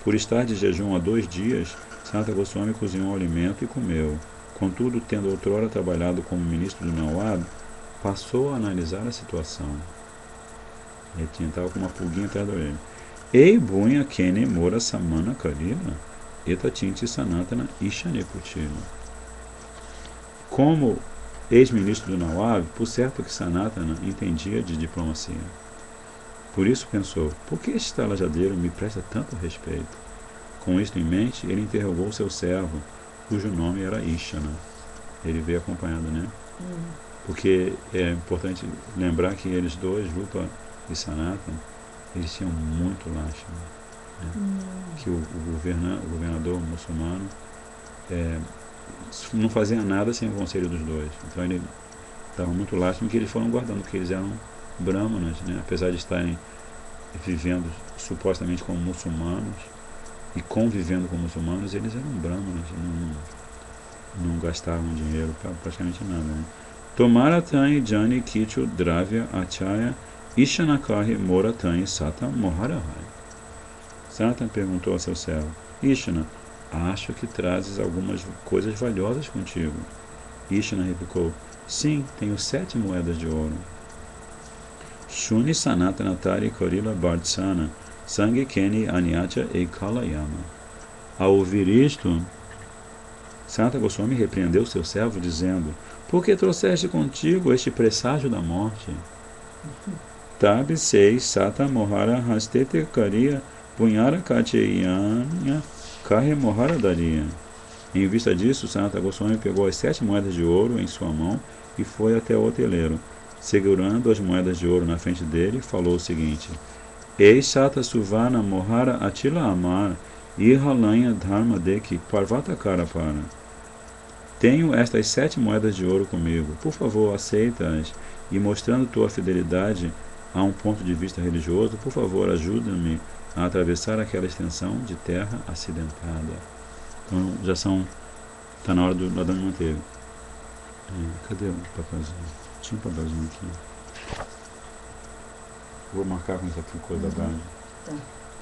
Por estar de jejum há 2 dias, Sanatana Goswami cozinhou um alimento e comeu. Contudo, tendo outrora trabalhado como ministro do Nawab, passou a analisar a situação. Ele estava com uma pulguinha atrás da orelha. Ei bunha kene mora samana karila eta tinti sanatana ishane putila. Como ex-ministro do Nawab, por certo que Sanatana entendia de diplomacia. Por isso pensou: por que este estalajadeiro me presta tanto respeito? Com isto em mente, ele interrogou seu servo, cujo nome era Ishana. Ele veio acompanhado, né? Porque é importante lembrar que eles dois, Rupa e Sanatana, eles tinham muito lástima. Né? Que o governador muçulmano não fazia nada sem o conselho dos dois. Então ele estava muito lástima que eles foram guardando, porque eles eram brahmanas, né? Apesar de estarem vivendo supostamente como muçulmanos e convivendo com muçulmanos, eles eram brahmanas, não gastavam dinheiro para praticamente nada. Né? Tomara tani jani kichu dravya achaya ishanakahi mora tani sata moharahai. Sanatana perguntou a seu servo: Ishana, acho que trazes algumas coisas valiosas contigo. Ishana replicou: sim, tenho 7 moedas de ouro. Shuni Sanatana Tari Korila Bhartsana Sangi Keni Anyacha e Kalayama. Ao ouvir isto, Sanatana Goswami repreendeu seu servo, dizendo: por que trouxeste contigo este presságio da morte? Tabi sei Sata Mohara Hastete Karia Punhara Kacheyanya Kahe Mohara Daria. Em vista disso, Sanatana Goswami pegou as 7 moedas de ouro em sua mão e foi até o hoteleiro. Segurando as moedas de ouro na frente dele, falou o seguinte: Ei Sata Suvana Mohara Atila Amar Ihalanha Dharma Deki Parvata Karapara. Tenho estas 7 moedas de ouro comigo. Por favor, aceita-as e, mostrando tua fidelidade a um ponto de vista religioso, por favor, ajuda-me a atravessar aquela extensão de terra acidentada. Então, já são... Está na hora do ladrão de manteiga. Cadê o papelzinho? Tinha um papelzinho aqui. Vou marcar com essa coisa da Bíblia. Tá.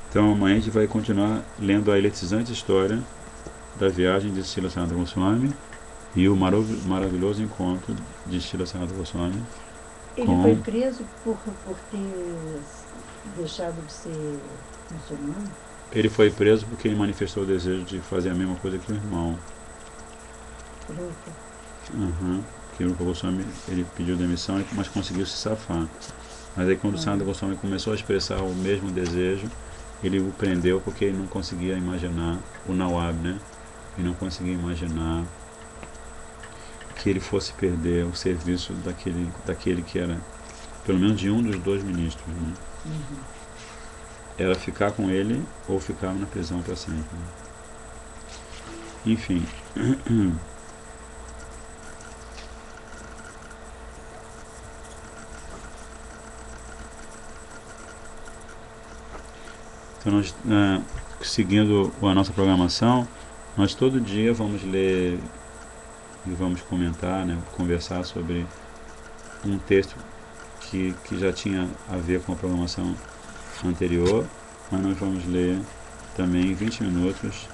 Então, amanhã a gente vai continuar lendo a eletrizante história da viagem de Srila Sanatana Goswami e o maravilhoso encontro de Srila Sanatana Goswami. Ele foi preso por ter deixado de ser muçulmano? Ele foi preso porque ele manifestou o desejo de fazer a mesma coisa que o irmão. Que o Rupa Goswami, ele pediu demissão, mas conseguiu se safar. Mas aí quando o Sanatana Goswami começou a expressar o mesmo desejo, ele o prendeu porque ele não conseguia imaginar o Nawab, né? Ele não conseguia imaginar que ele fosse perder o serviço daquele que era, pelo menos de um dos 2 ministros, né? Era ficar com ele ou ficar na prisão para sempre, né? Enfim. Então, nós, seguindo a nossa programação, nós todo dia vamos ler e vamos comentar, né, conversar sobre um texto que já tinha a ver com a programação anterior, mas nós vamos ler também 20 minutos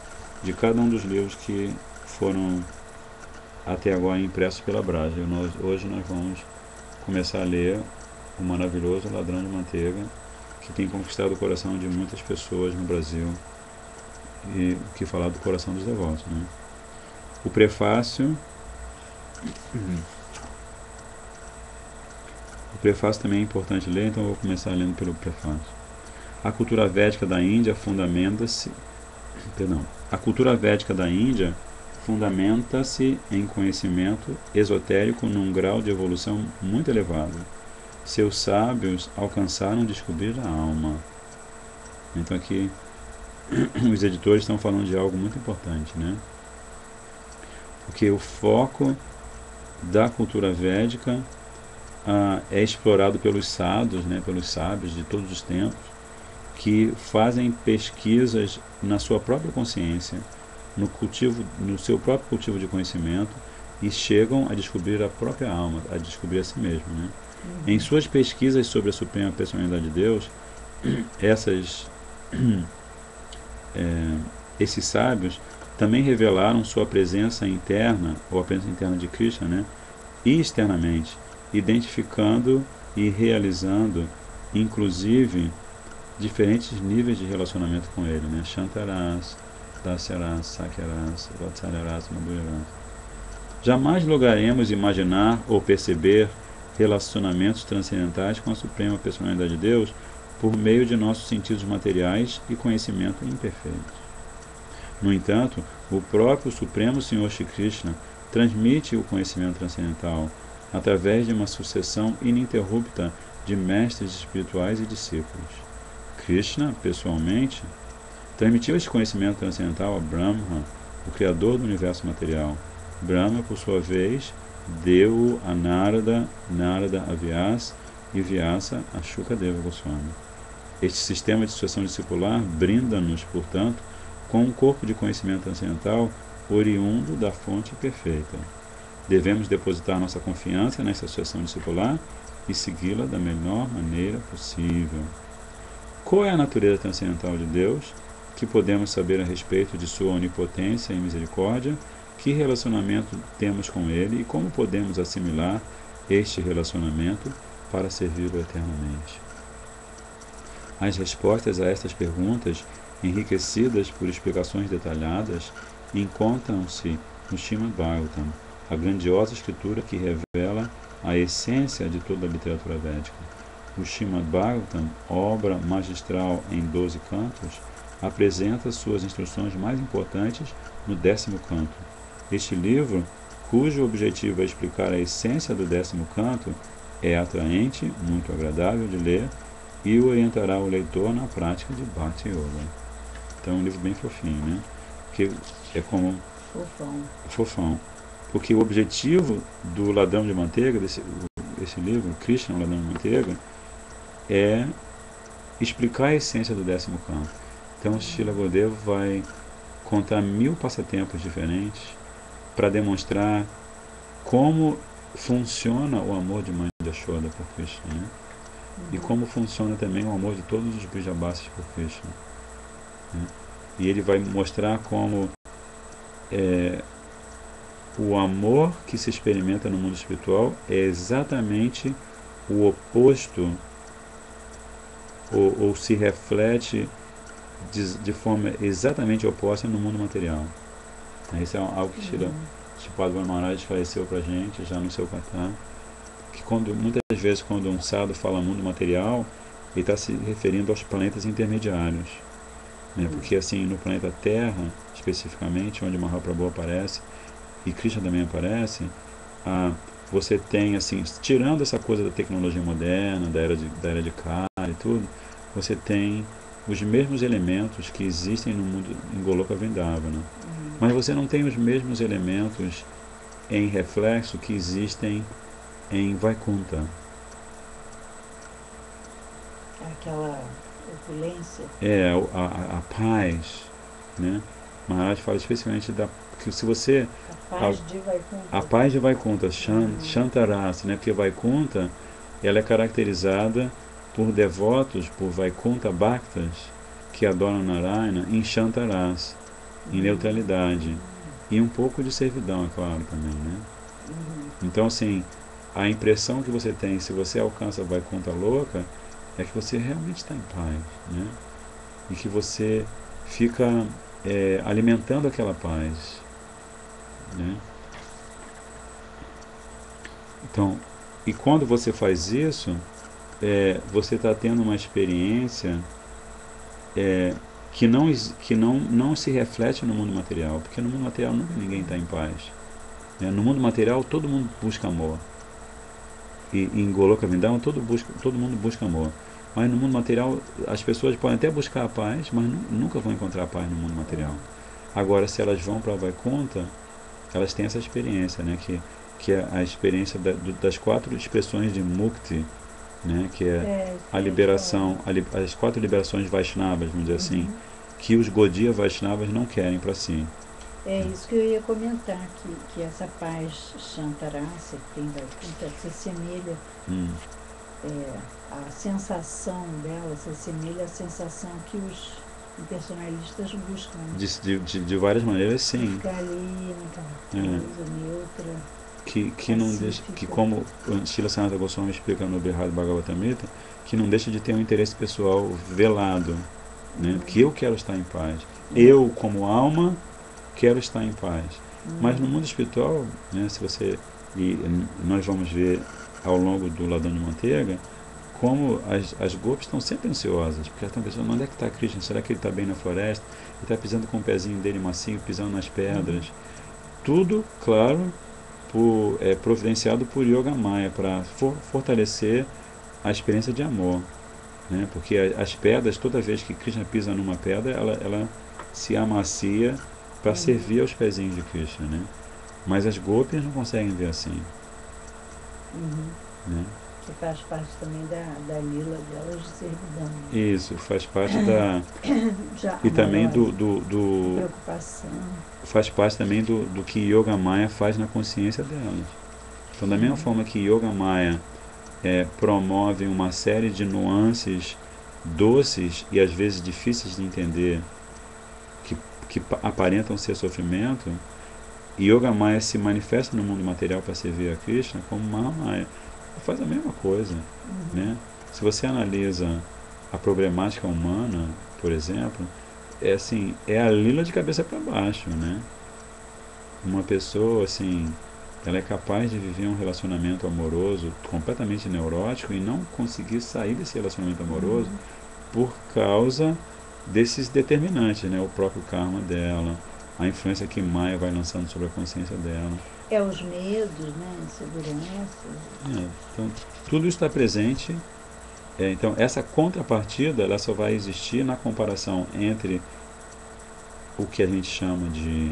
de cada um dos livros que foram até agora impressos pela Brasa. Hoje nós vamos começar a ler o maravilhoso Ladrão de Manteiga, que tem conquistado o coração de muitas pessoas no Brasil e que fala do coração dos devotos, né? O prefácio também é importante ler, então eu vou começar lendo pelo prefácio. A cultura védica da Índia fundamenta-se em conhecimento esotérico num grau de evolução muito elevado. Seus sábios alcançaram descobrir a alma. Então aqui os editores estão falando de algo muito importante, né? Porque o foco da cultura védica é explorado pelos sadhus, né, pelos sábios de todos os tempos, que fazem pesquisas na sua própria consciência, no seu próprio cultivo de conhecimento, e chegam a descobrir a própria alma, a descobrir a si mesmo, né? Em suas pesquisas sobre a Suprema Personalidade de Deus, esses sábios também revelaram sua presença interna, ou a presença interna de Krishna, né, e externamente, identificando e realizando, inclusive, diferentes níveis de relacionamento com ele, né? Shantaras, Dasyaras, Sakyaras, Vatsalyaras, Madhuryaras. Jamais logaremos imaginar ou perceber relacionamentos transcendentais com a Suprema Personalidade de Deus por meio de nossos sentidos materiais e conhecimento imperfeitos. No entanto, o próprio Supremo Senhor Shri Krishna transmite o conhecimento transcendental através de uma sucessão ininterrupta de mestres espirituais e discípulos. Krishna, pessoalmente, transmitiu esse conhecimento transcendental a Brahma, o criador do universo material. Brahma, por sua vez, deu a Narada, Narada a Vyasa e Vyasa a Shukadeva Goswami. Este sistema de sucessão discipular brinda-nos, portanto, com um corpo de conhecimento transcendental oriundo da fonte perfeita. Devemos depositar nossa confiança nessa sucessão discipular e segui-la da melhor maneira possível. Qual é a natureza transcendental de Deus? Que podemos saber a respeito de sua onipotência e misericórdia? Que relacionamento temos com Ele e como podemos assimilar este relacionamento para servi-lo eternamente? As respostas a estas perguntas, enriquecidas por explicações detalhadas, encontram-se no Srimad Bhagavatam, a grandiosa escritura que revela a essência de toda a literatura védica. O Srimad Bhagavatam, obra magistral em 12 cantos, apresenta suas instruções mais importantes no 10º canto. Este livro, cujo objetivo é explicar a essência do 10º canto, é atraente, muito agradável de ler e orientará o leitor na prática de Bhakti Yoga. Então é um livro bem fofinho, né? Que é como... Fofão. Porque o objetivo do ladrão de manteiga, desse livro, Krishna, o ladrão de manteiga, é explicar a essência do 10º canto. Então, Srila Gurudeva vai contar 1000 passatempos diferentes para demonstrar como funciona o amor de mãe de Yashoda por Krishna, né? E como funciona também o amor de todos os Brijabasis por Krishna, né? E ele vai mostrar como o amor que se experimenta no mundo espiritual é exatamente o oposto ou se reflete de forma exatamente oposta no mundo material. Isso é algo que Shripada Maharaj esclareceu para a gente já no seu Katha, que muitas vezes quando um sadhu fala mundo material, ele está se referindo aos planetas intermediários, né? Porque assim, no planeta Terra, especificamente, onde Mahaprabhu aparece, e Krishna também aparece, você tem, assim, tirando essa coisa da tecnologia moderna, da era de Kali e tudo, você tem os mesmos elementos que existem no mundo em Goloka Vrindavana. Mas você não tem os mesmos elementos em reflexo que existem em Vaikunta. Aquela opulência. A paz, né? Maharaj fala especificamente que se você... A paz de Vaikunta, Shantarasa, né? Porque Vaikunta, ela é caracterizada por devotos, por Vaikunta Bhaktas, que adoram Narayana em Shantarasa, em neutralidade. E um pouco de servidão, é claro, também, né? Então, assim, a impressão que você tem, se você alcança Vaikunta louca, é que você realmente está em paz, né? E que você fica alimentando aquela paz, né? Então, e quando você faz isso, você está tendo uma experiência que não se reflete no mundo material, porque no mundo material nunca ninguém está em paz, né? No mundo material todo mundo busca amor, e em Goloka Vrindavana todo mundo busca amor, mas no mundo material as pessoas podem até buscar a paz, mas nunca vão encontrar a paz no mundo material. Agora, se elas vão para Vaikunta, elas têm essa experiência, né? Que é a experiência das 4 expressões de Mukti, né? Que é a liberação, as 4 liberações Vaishnavas, vamos dizer assim, que os Gaudiya Vaishnavas não querem para si. É isso que eu ia comentar, que essa paz Shantarasa que tem Vaikunta se assemelha, a sensação dela se assemelha à sensação que os personalistas buscam. De várias maneiras, sim. Ficar ali naquela coisa neutra. Que não deixa, que como Srila Sanatana Goswami explica no Brihad Bhagavatamrita, que não deixa de ter um interesse pessoal velado, né? Que eu quero estar em paz. Eu, como alma, quero estar em paz. Mas no mundo espiritual, né, e nós vamos ver ao longo do Ladrão de Manteiga, como as gopis estão sempre ansiosas, porque elas estão pensando, onde é que está Krishna? Será que ele está bem na floresta? Ele está pisando com o pezinho dele macio, pisando nas pedras. Tudo, claro, providenciado por Yoga Maya, para fortalecer a experiência de amor, né? Porque as pedras, toda vez que Krishna pisa numa pedra, ela se amacia para servir aos pezinhos de Krishna, né? Mas as gopis não conseguem ver assim, né? Que faz parte também da lila delas de servidão. Isso, faz parte da... e também preocupação. Faz parte também do que Yoga Maya faz na consciência delas. Então, da mesma forma que Yoga Maya promove uma série de nuances doces e às vezes difíceis de entender, que aparentam ser sofrimento, Yoga Maya se manifesta no mundo material para servir a Krishna como Mahamaya. Faz a mesma coisa, né? Se você analisa a problemática humana, por exemplo, é a lila de cabeça para baixo, né? Uma pessoa, assim, ela é capaz de viver um relacionamento amoroso completamente neurótico e não conseguir sair desse relacionamento amoroso por causa desses determinantes, né? O próprio karma dela, a influência que Maya vai lançando sobre a consciência dela. Os medos, né, inseguranças. Então, tudo isso está presente. Então, essa contrapartida, ela só vai existir na comparação entre o que a gente chama de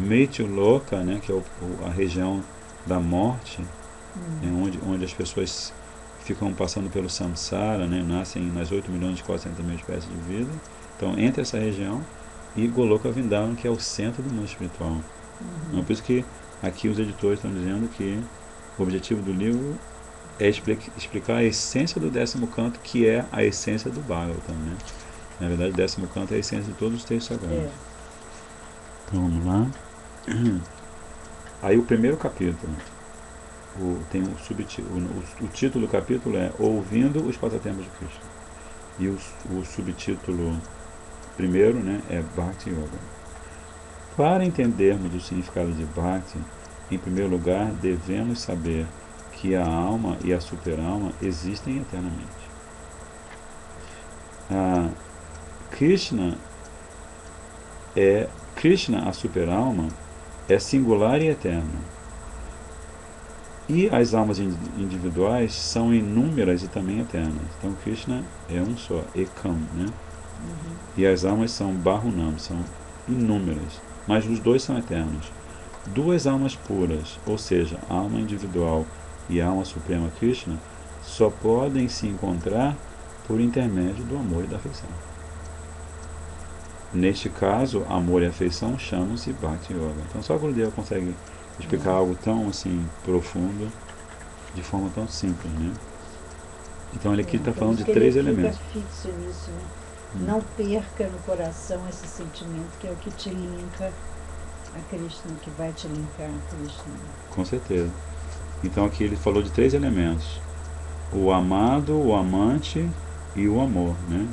Mrityuloka, né, que é a região da morte, onde as pessoas ficam passando pelo samsara, né, nascem nas 8 milhões e 400 mil espécies de vida. Então, entre essa região e Goloka Vrindavan, que é o centro do mundo espiritual. Então, por isso que aqui os editores estão dizendo que o objetivo do livro é explicar a essência do 10º canto, que é a essência do Bhagavatam, né? Na verdade, o 10º canto é a essência de todos os textos sagrados. Então, vamos lá. Aí o primeiro capítulo, tem um subtítulo. O título do capítulo é Ouvindo os Pasatempos de Krishna. E o subtítulo primeiro, né, é Bhakti Yoga. Para entendermos o significado de Bhakti, em primeiro lugar, devemos saber que a alma e a superalma existem eternamente. Krishna, a superalma, é singular e eterna. E as almas individuais são inúmeras e também eternas. Então Krishna é um só, Ekam, né? E as almas são Bahunam, são inúmeras, mas os dois são eternos. Duas almas puras, ou seja, a alma individual e a alma suprema Krishna, só podem se encontrar por intermédio do amor e da afeição. Neste caso, amor e afeição chamam-se Bhakti Yoga. Então só Gurudeva consegue explicar algo tão assim profundo de forma tão simples, né? Então ele aqui está falando de 3 elementos. Fixo nisso, né? Não perca no coração esse sentimento que é o que te linka a Krishna, que vai te linkar a Krishna. Com certeza. Então aqui ele falou de 3 elementos: o amado, o amante e o amor, né?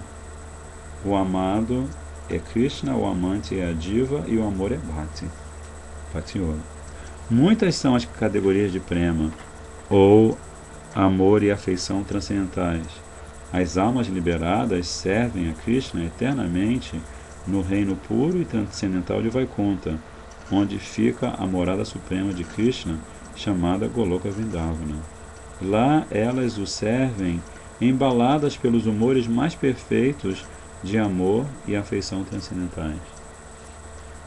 O amado é Krishna, o amante é a Diva e o amor é Bhakti. Bhakti Yoga. Muitas são as categorias de prema, ou amor e afeição transcendentais. As almas liberadas servem a Krishna eternamente no reino puro e transcendental de Vaikuntha, onde fica a morada suprema de Krishna, chamada Goloka Vrindavana. Lá elas o servem embaladas pelos humores mais perfeitos de amor e afeição transcendentais.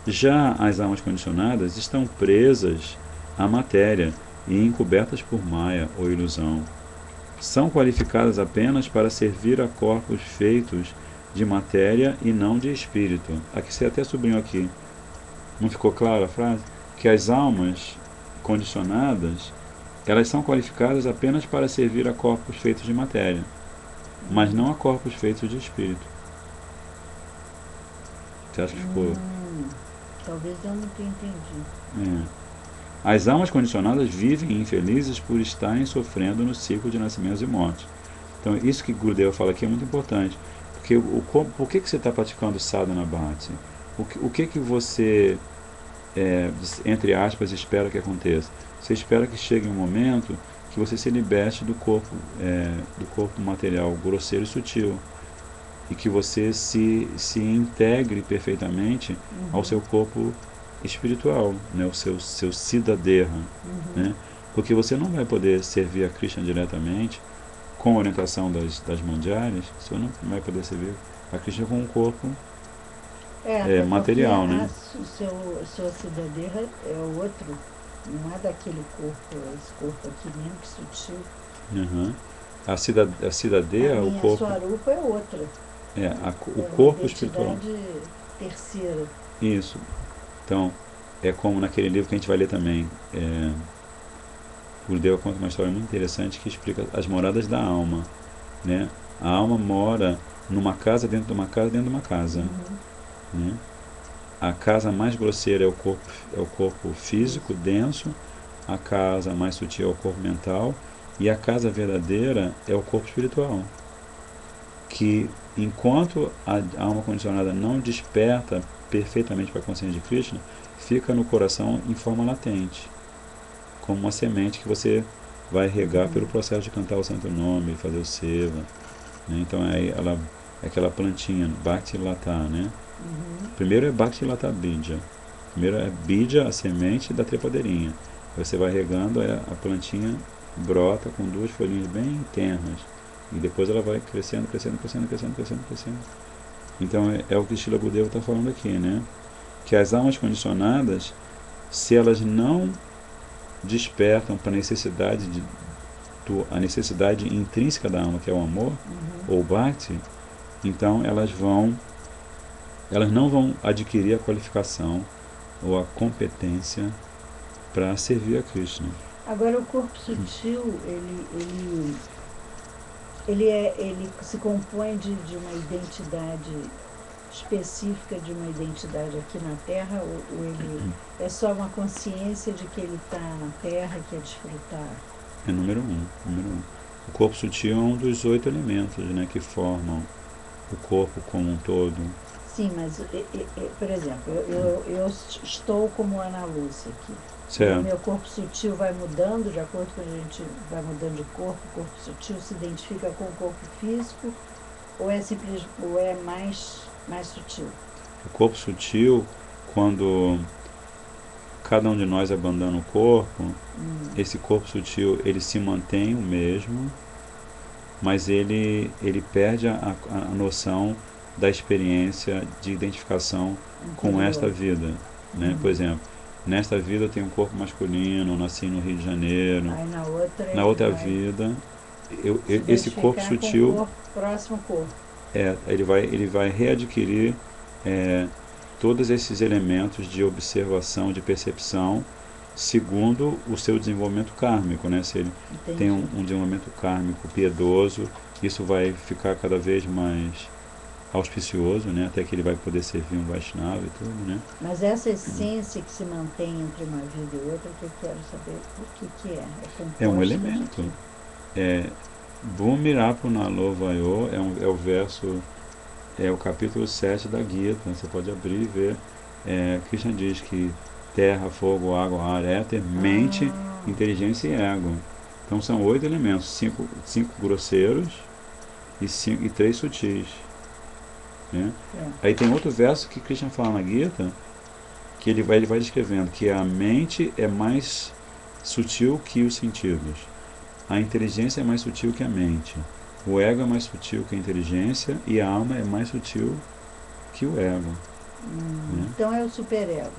Já as almas condicionadas estão presas à matéria e encobertas por Maya, ou ilusão. São qualificadas apenas para servir a corpos feitos de matéria e não de espírito. Aqui você até sublinhou aqui. Não ficou clara a frase? Que as almas condicionadas, elas são qualificadas apenas para servir a corpos feitos de matéria, mas não a corpos feitos de espírito. Você acha que ficou? Talvez eu não tenha entendido. As almas condicionadas vivem infelizes por estarem sofrendo no ciclo de nascimentos e mortes. Então, isso que Gurudeva fala aqui é muito importante. Porque por que você está praticando sadhana bhakti? O que você, entre aspas, espera que aconteça? Você espera que chegue um momento que você se liberte do corpo material grosseiro e sutil. E que você se integre perfeitamente ao seu corpo espiritual, né? O seu Siddhadeha, né? Porque você não vai poder servir a Krishna diretamente com a orientação das mandiaras, você não vai poder servir a Krishna com um corpo material, né? O seu Siddhadeha é o outro, não é daquele corpo, esse corpo aqui mesmo, que sutil. A Siddhadeha, o corpo... A Swarupa é outra. O corpo espiritual. Terceira. Isso. Então, é como naquele livro que a gente vai ler também. Gurudeva conta uma história muito interessante que explica as moradas da alma, né? A alma mora numa casa dentro de uma casa dentro de uma casa, né? A casa mais grosseira é o corpo físico denso, a casa mais sutil é o corpo mental e a casa verdadeira é o corpo espiritual, que enquanto a alma condicionada não desperta perfeitamente para a consciência de Krishna, fica no coração em forma latente, como uma semente que você vai regar pelo processo de cantar o santo nome, fazer o seva, né? Então aí ela é aquela plantinha, Bhakti Lata, né? Uhum. Primeiro é Bhakti Lata Bija. Primeiro é Bija, a semente da trepadeirinha. Você vai regando, a plantinha brota com duas folhinhas bem ternas. E depois ela vai crescendo, crescendo, crescendo, crescendo, crescendo, crescendo. Então é o que Srila Gurudeva está falando aqui, né? Que as almas condicionadas, se elas não despertam para a necessidade intrínseca da alma, que é o amor, ou bhakti, então elas não vão adquirir a qualificação ou a competência para servir a Krishna. Agora, o corpo sutil, ele se compõe de uma identidade específica, de uma identidade aqui na Terra, ou ele é só uma consciência de que ele está na Terra, que é desfrutar? É número um. O corpo sutil é um dos 8 elementos, né, que formam o corpo como um todo. Sim, mas, por exemplo, eu estou como Ana Lúcia aqui. Certo. O meu corpo sutil vai mudando, de acordo com a gente vai mudando de corpo, o corpo sutil se identifica com o corpo físico, ou é mais sutil? O corpo sutil, quando cada um de nós abandona o corpo, esse corpo sutil ele se mantém o mesmo, mas ele perde a noção da experiência de identificação com esta vida, né? Por exemplo, nesta vida eu tenho um corpo masculino, nasci no Rio de Janeiro. Aí na outra vida, esse corpo sutil, com o corpo, próximo corpo. ele vai readquirir todos esses elementos de observação, de percepção, segundo o seu desenvolvimento kármico, né? Se ele tem um desenvolvimento kármico piedoso, isso vai ficar cada vez mais auspicioso, né? Até que ele vai poder servir um Vaishnava e tudo, né? Mas essa essência que se mantém entre uma vida e outra, que eu quero saber o que é? É um elemento. Bhumirapo Nalovayo é o verso, é o capítulo 7 da Gita. Você pode abrir e ver. Krishna diz que terra, fogo, água, ar, éter, mente, inteligência e ego. Então são 8 elementos, 5 grosseiros e 3 sutis. Né? Aí tem outro verso que Krishna fala na Gita, que ele vai descrevendo que a mente é mais sutil que os sentidos, a inteligência é mais sutil que a mente, o ego é mais sutil que a inteligência e a alma é mais sutil que o ego. Né? Então é o superego.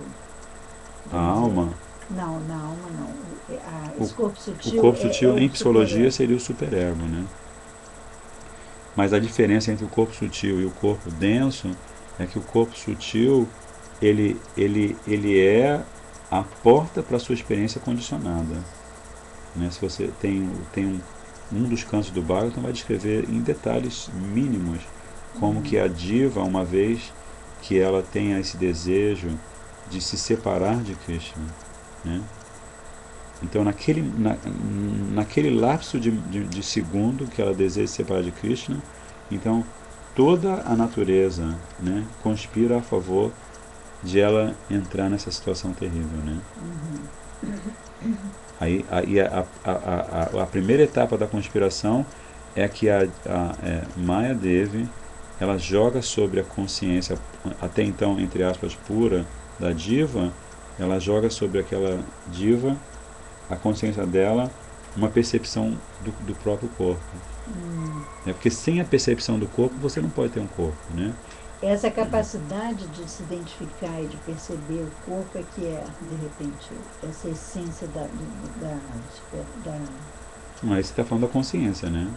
A alma? Não, na alma não. O corpo sutil, o corpo sutil em psicologia superego. seria o superego, né? Mas a diferença entre o corpo sutil e o corpo denso é que o corpo sutil ele é a porta para a sua experiência condicionada. Né? Se você tem um dos cantos do Bhagavatam vai descrever em detalhes mínimos como que a diva, uma vez que ela tenha esse desejo de se separar de Krishna, né? Então naquele lapso de segundo que ela deseja se separar de Krishna, então toda a natureza, né, conspira a favor de ela entrar nessa situação terrível, né? Aí a primeira etapa da conspiração é que a Maya Devi ela joga sobre a consciência até então, entre aspas, pura da diva, ela joga sobre aquela diva, a consciência dela, uma percepção do próprio corpo. Porque sem a percepção do corpo você não pode ter um corpo, né? Essa capacidade de se identificar e de perceber o corpo é que é, de repente, essa essência da Mas você está falando da consciência, né?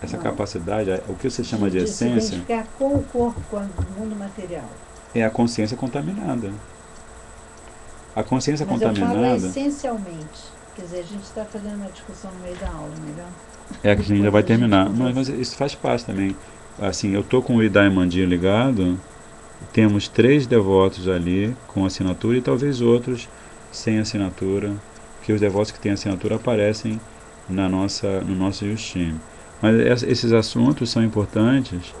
Essa capacidade, o que você chama de essência... se identificar com o corpo, com o mundo material. É a consciência contaminada. A consciência Mas contaminada... eu falo essencialmente. Quer dizer, a gente está fazendo uma discussão no meio da aula, melhor? É que a gente ainda vai terminar. Mas isso faz parte também. Assim, eu estou com o Hridaya Mandir ligado, temos 3 devotos ali com assinatura e talvez outros sem assinatura, que os devotos que têm assinatura aparecem no nosso Yushim. Mas esses assuntos são importantes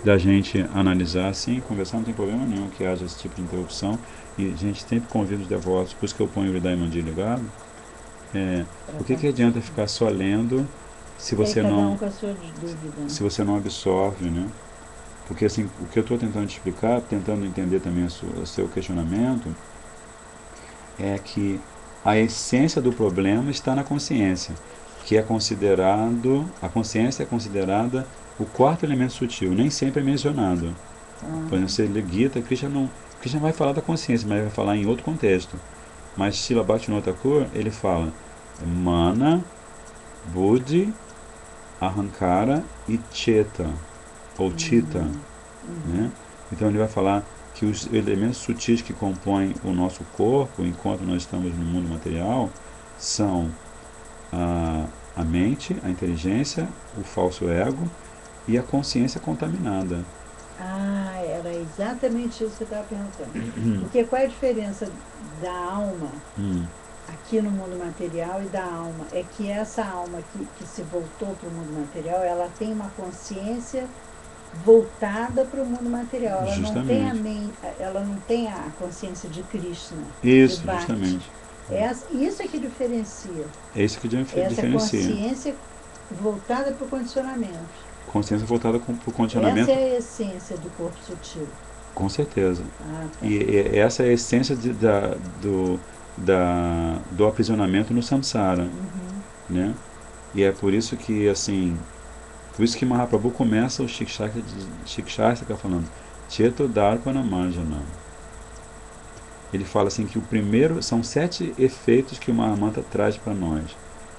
da gente analisar, sim, conversar, não tem problema nenhum que haja esse tipo de interrupção, e a gente sempre convida os devotos, por isso que eu ponho o Hridaya Mandir ligado. O que adianta ficar só lendo se você não absorve, né? Porque assim, o que eu estou tentando te explicar, tentando entender também o seu questionamento, é que a essência do problema está na consciência, que é considerado, a consciência é considerada o quarto elemento sutil, nem sempre é mencionado. Por exemplo, você lê Gita, Krishna vai falar da consciência, mas vai falar em outro contexto. Mas Srila Bhaktivinoda Thakur, ele fala Mana, Buddhi, Ahankara e Cheta, ou Chitta, né? Então ele vai falar que os elementos sutis que compõem o nosso corpo, enquanto nós estamos no mundo material, são a mente, a inteligência, o falso ego e a consciência contaminada. Ah, era exatamente isso que eu estava perguntando. Porque qual é a diferença da alma aqui no mundo material e da alma? É que essa alma que se voltou para o mundo material, ela tem uma consciência voltada para o mundo material. Ela não tem ela não tem a consciência de Krishna. Isso, de Bhakti. justamente. Isso é que diferencia. É isso que diferencia. Essa consciência voltada para o condicionamento. Consciência voltada para o condicionamento. Essa é a essência do corpo sutil. Com certeza. Tá. E essa é a essência do aprisionamento no samsara. Né? E é por isso que, assim, por isso que Mahaprabhu começa o Shikshastra falando Cheto Darpana Marjana. Ele fala assim que o primeiro, são 7 efeitos que o Mahamantra traz para nós,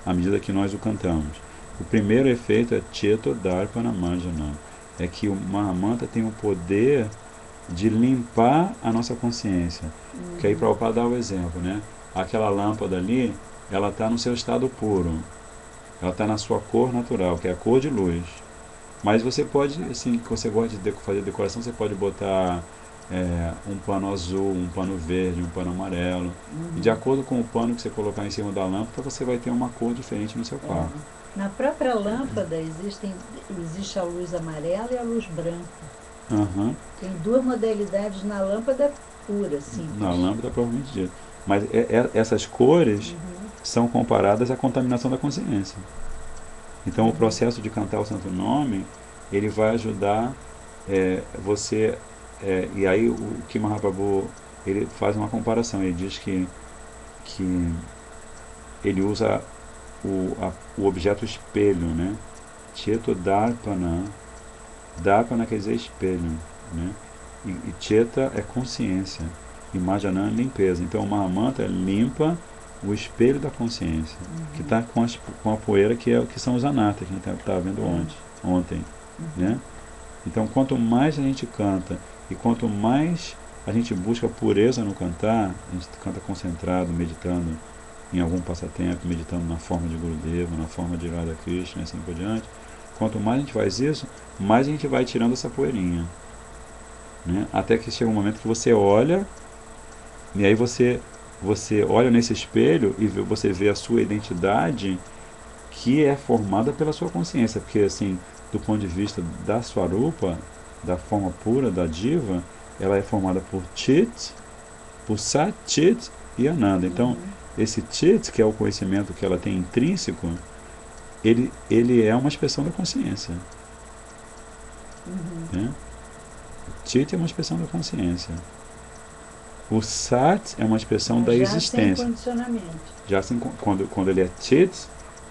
à medida que nós o cantamos. O primeiro efeito é Cheto Darpana Marjana. É que o Mahamantra tem o poder de limpar a nossa consciência. Que aí Prabhupada dá o exemplo, né? Aquela lâmpada ali, ela está no seu estado puro. Ela está na sua cor natural, que é a cor de luz. Mas você pode, assim, que você gosta de fazer decoração, você pode botar um pano azul, um pano verde, um pano amarelo. E de acordo com o pano que você colocar em cima da lâmpada, você vai ter uma cor diferente no seu quarto. Na própria lâmpada existe a luz amarela e a luz branca. Tem 2 modalidades na lâmpada pura, simples. Na lâmpada, provavelmente dito. Mas essas cores são comparadas à contaminação da consciência. Então o processo de cantar o Santo Nome, ele vai ajudar você... e aí o que Mahaprabhu, ele faz uma comparação, ele diz que ele usa o objeto espelho, né? Cheto Darpana. Darpana quer dizer espelho, né? E Cheta é consciência. E Marjana é limpeza. Então o Mahamantra limpa o espelho da consciência, que está com a poeira, que são os anatas, que a gente estava vendo ontem. Né? Então quanto mais a gente canta e quanto mais a gente busca pureza no cantar, a gente canta concentrado, meditando em algum passatempo, meditando na forma de Gurudeva, na forma de Radha Krishna e assim por diante. Quanto mais a gente faz isso, mais a gente vai tirando essa poeirinha. Né? Até que chega um momento que você olha, e aí você olha nesse espelho e você vê a sua identidade, que é formada pela sua consciência. Porque, assim, do ponto de vista da Swarupa, da forma pura, da diva, ela é formada por Chit, por Sat, Chit e Ananda. Então, esse Chit, que é o conhecimento que ela tem intrínseco, ele é uma expressão da consciência. Né? O Chit é uma expressão da consciência. O Sat é uma expressão da existência. Sem condicionamento. Já sem, quando ele é Chit,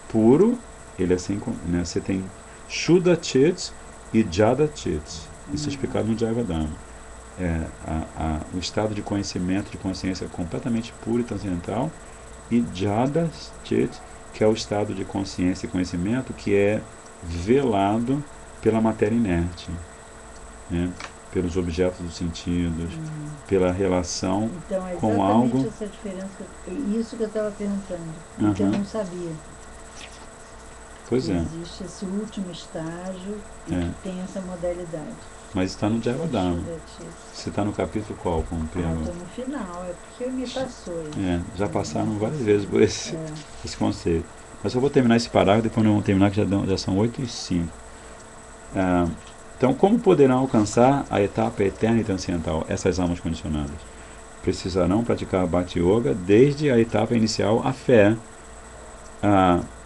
puro, ele é sem... Né, você tem Shuddha Chit e Jada Chit. Isso é explicado no Jayavadana. O estado de conhecimento, de consciência completamente puro e transcendental, e Jada Chit, que é o estado de consciência e conhecimento que é velado pela matéria inerte, né? Pelos objetos dos sentidos, pela relação com algo. Então, essa diferença, isso que eu estava perguntando, que eu não sabia. Pois é. Existe esse último estágio que tem essa modalidade. Mas está no Jayavadana. Você está no capítulo qual? Estou no final, é porque me passou. Já passaram várias vezes por esse conceito. Mas eu vou terminar esse parágrafo, depois nós vamos terminar, que já são 8:05. Então, como poderão alcançar a etapa eterna e transcendental essas almas condicionadas? Precisarão praticar Bhakti Yoga desde a etapa inicial, a fé,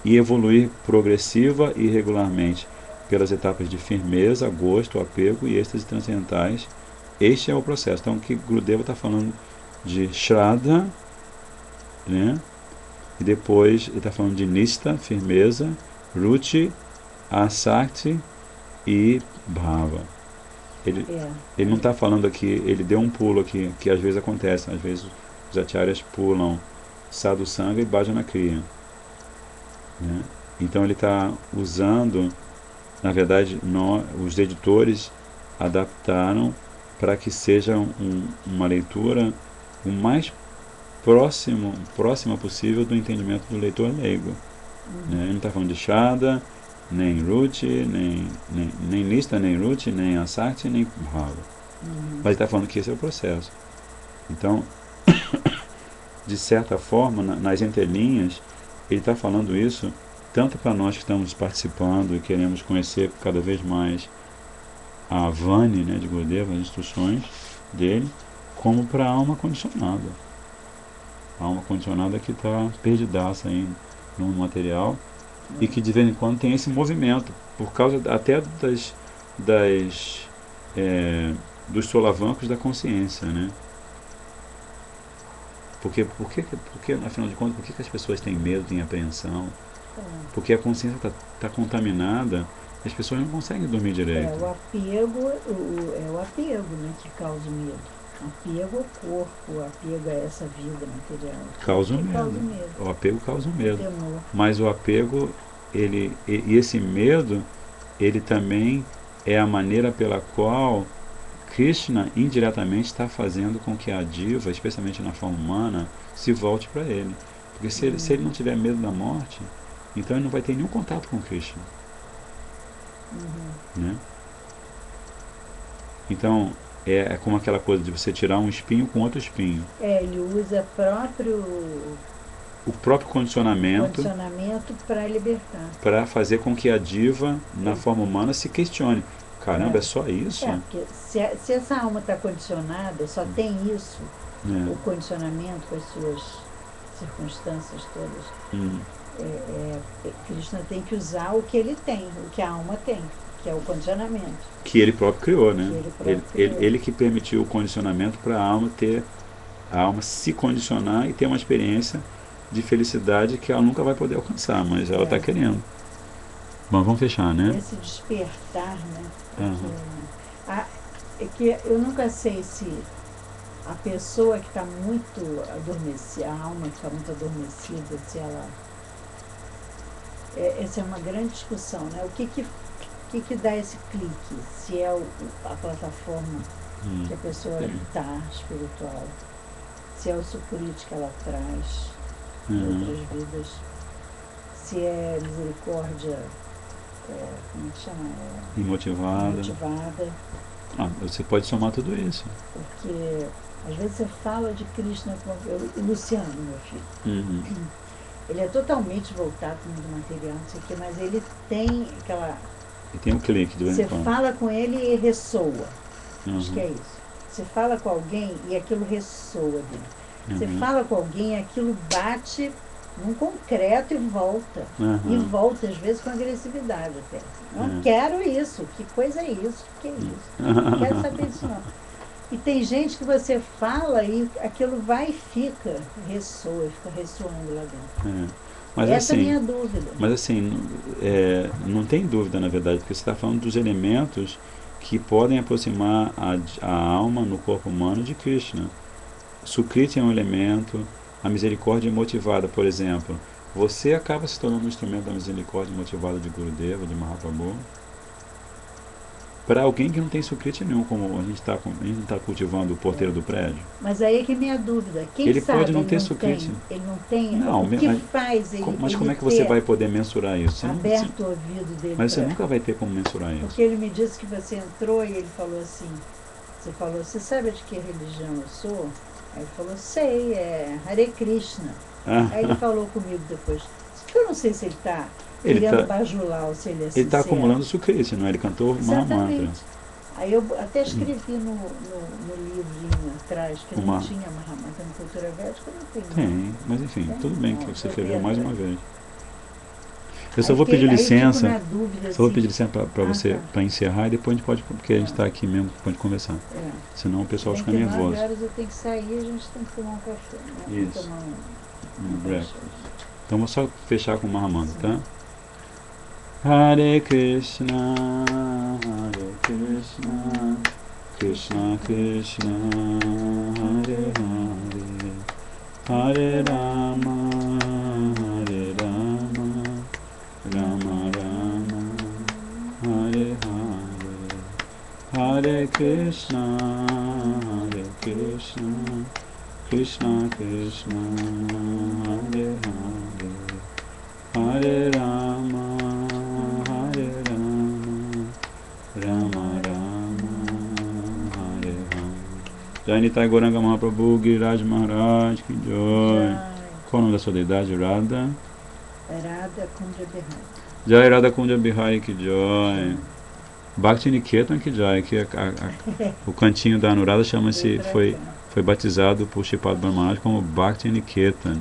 e evoluir progressiva e regularmente pelas etapas de firmeza, gosto, apego e êxtase transcendentais. Este é o processo. Então, o que Gurudeva está falando de Shraddha, né? E depois ele está falando de Nistha, firmeza, Ruchi, Asakti e Bhava. Ele não está falando aqui, ele deu um pulo aqui, que às vezes acontece, às vezes os acharyas pulam Sadhu Sangha e Bhajana Kriya, né? Então ele está usando, na verdade, os editores adaptaram para que seja uma leitura o mais próxima possível do entendimento do leitor leigo. Né? Ele não está falando de Shraddha, nem Ruchi, nem Nistha, nem Ruchi, nem Asakti, nem Bhava. Mas ele está falando que esse é o processo. Então, de certa forma, nas entrelinhas, ele está falando isso tanto para nós que estamos participando e queremos conhecer cada vez mais a Vani, né, de Gurudeva, as instruções dele, como para a alma condicionada. A alma condicionada que está perdidaça aí no material e que de vez em quando tem esse movimento, por causa até dos solavancos da consciência, né? Porque, afinal de contas, por que as pessoas têm medo, têm apreensão? Porque a consciência está contaminada e as pessoas não conseguem dormir direito. O apego, né, que causa o medo. Apego ao corpo, apego a essa vida material. Causa o medo. O apego causa o medo. Mas o apego, e esse medo, ele também é a maneira pela qual Krishna indiretamente está fazendo com que a diva, especialmente na forma humana, se volte para ele. Porque se ele não tiver medo da morte, então ele não vai ter nenhum contato com Krishna. Né? Então, é como aquela coisa de você tirar um espinho com outro espinho. Ele usa o próprio condicionamento para libertar. Para fazer com que a diva, na forma humana, se questione. Caramba, é só isso? Porque se essa alma está condicionada, só tem isso, o condicionamento com as suas circunstâncias todas. Krishna tem que usar o que ele tem, o que a alma tem, que é o condicionamento. Que ele próprio criou, né? Ele que permitiu o condicionamento para a alma se condicionar e ter uma experiência de felicidade que ela nunca vai poder alcançar, mas ela está querendo. Bom, vamos fechar, né? Esse despertar, né? É que eu nunca sei se a pessoa que está muito adormecida, a alma que está muito adormecida, se ela... essa é uma grande discussão, né? O que dá esse clique? Se é a plataforma que a pessoa está espiritual, se é o sucurite que ela traz de outras vidas, se é misericórdia, como é que chama? Imotivada. Você pode somar tudo isso. Porque às vezes você fala de Krishna, o Luciano, meu filho, ele é totalmente voltado para o mundo material, não sei o quê, mas ele tem aquela... Ele tem um clique de vez em quando. Você fala com ele e ressoa. Acho que é isso. Você fala com alguém e aquilo ressoa dele. Você fala com alguém e aquilo bate num concreto e volta. E volta, às vezes, com agressividade até. Não quero isso. Que coisa é isso? O que é isso? Não quero saber disso, não. E tem gente que você fala e aquilo vai e fica, ressoa, fica ressoando lá dentro. Mas, essa assim, é a minha dúvida. Mas assim, não tem dúvida, na verdade, porque você está falando dos elementos que podem aproximar a alma no corpo humano de Krishna. Sukriti é um elemento, a misericórdia motivada, por exemplo. Você acaba se tornando um instrumento da misericórdia motivada de Gurudeva, de Mahaprabhu. Para alguém que não tem sukriti nenhum, como a gente está cultivando o porteiro do prédio. Mas aí é que é minha dúvida. Quem ele sabe pode não ter sukriti. Ele não tem. Não, o que faz ele. Mas como é que você vai poder mensurar isso? Aberto o ouvido dele. Mas você nunca vai ter como mensurar isso. Porque ele me disse que você entrou e ele falou assim. Você falou, você sabe de que religião eu sou? Aí ele falou, sei, é Hare Krishna. Aí ele falou comigo depois. Eu não sei se ele está querendo bajular ou se ele é sincero. Ele está acumulando sukriti, não é? Ele cantou Mahamantra. Aí eu até escrevi no livrinho atrás que não tinha Mahamantra na cultura védica, não tem. Tem, mas enfim, tudo bem que você escreveu mais uma vez. Eu só vou pedir licença. Aí eu fico na dúvida, Só vou assim. pedir licença para você, Tá. para encerrar, e depois a gente pode, porque a gente está aqui mesmo, pode conversar. É. Senão o pessoal fica 19 nervoso. horas eu tenho que sair e a gente tem que tomar um café, né? Isso. Tomar Um café. breakfast. Então vou só fechar com o Mahamandra, tá? Hare Krishna, Krishna Krishna, Hare Hare, Hare Rama, Rama Rama, Hare Hare, Hare Krishna, Krishna Krishna, Hare Hare, Hare Rama, Rama Rama, Hare Hare. Jai Nitai Gauranga Mahaprabhu, Giriraj Maharaj, que joy. Qual o nome da sua deidade? Radha? Radha Kundra Bihari. Jai Radha Kundra Bihari, que joy. Bhakti Niketan, que joy. Que o cantinho da Anuradha chama-se, foi batizado por Shripad Brahmanaj como Bhakti Niketan,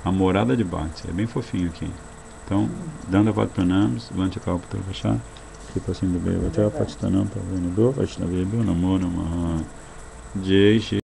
a morada de Bhakti. É bem fofinho aqui. Então, Dandavat Pranams, Vanchakalpatra Vachá, Kripa Sindhu Bheva Patitanam Pavanado, Vaishnavebhyo Namo Namaha. Jai Shri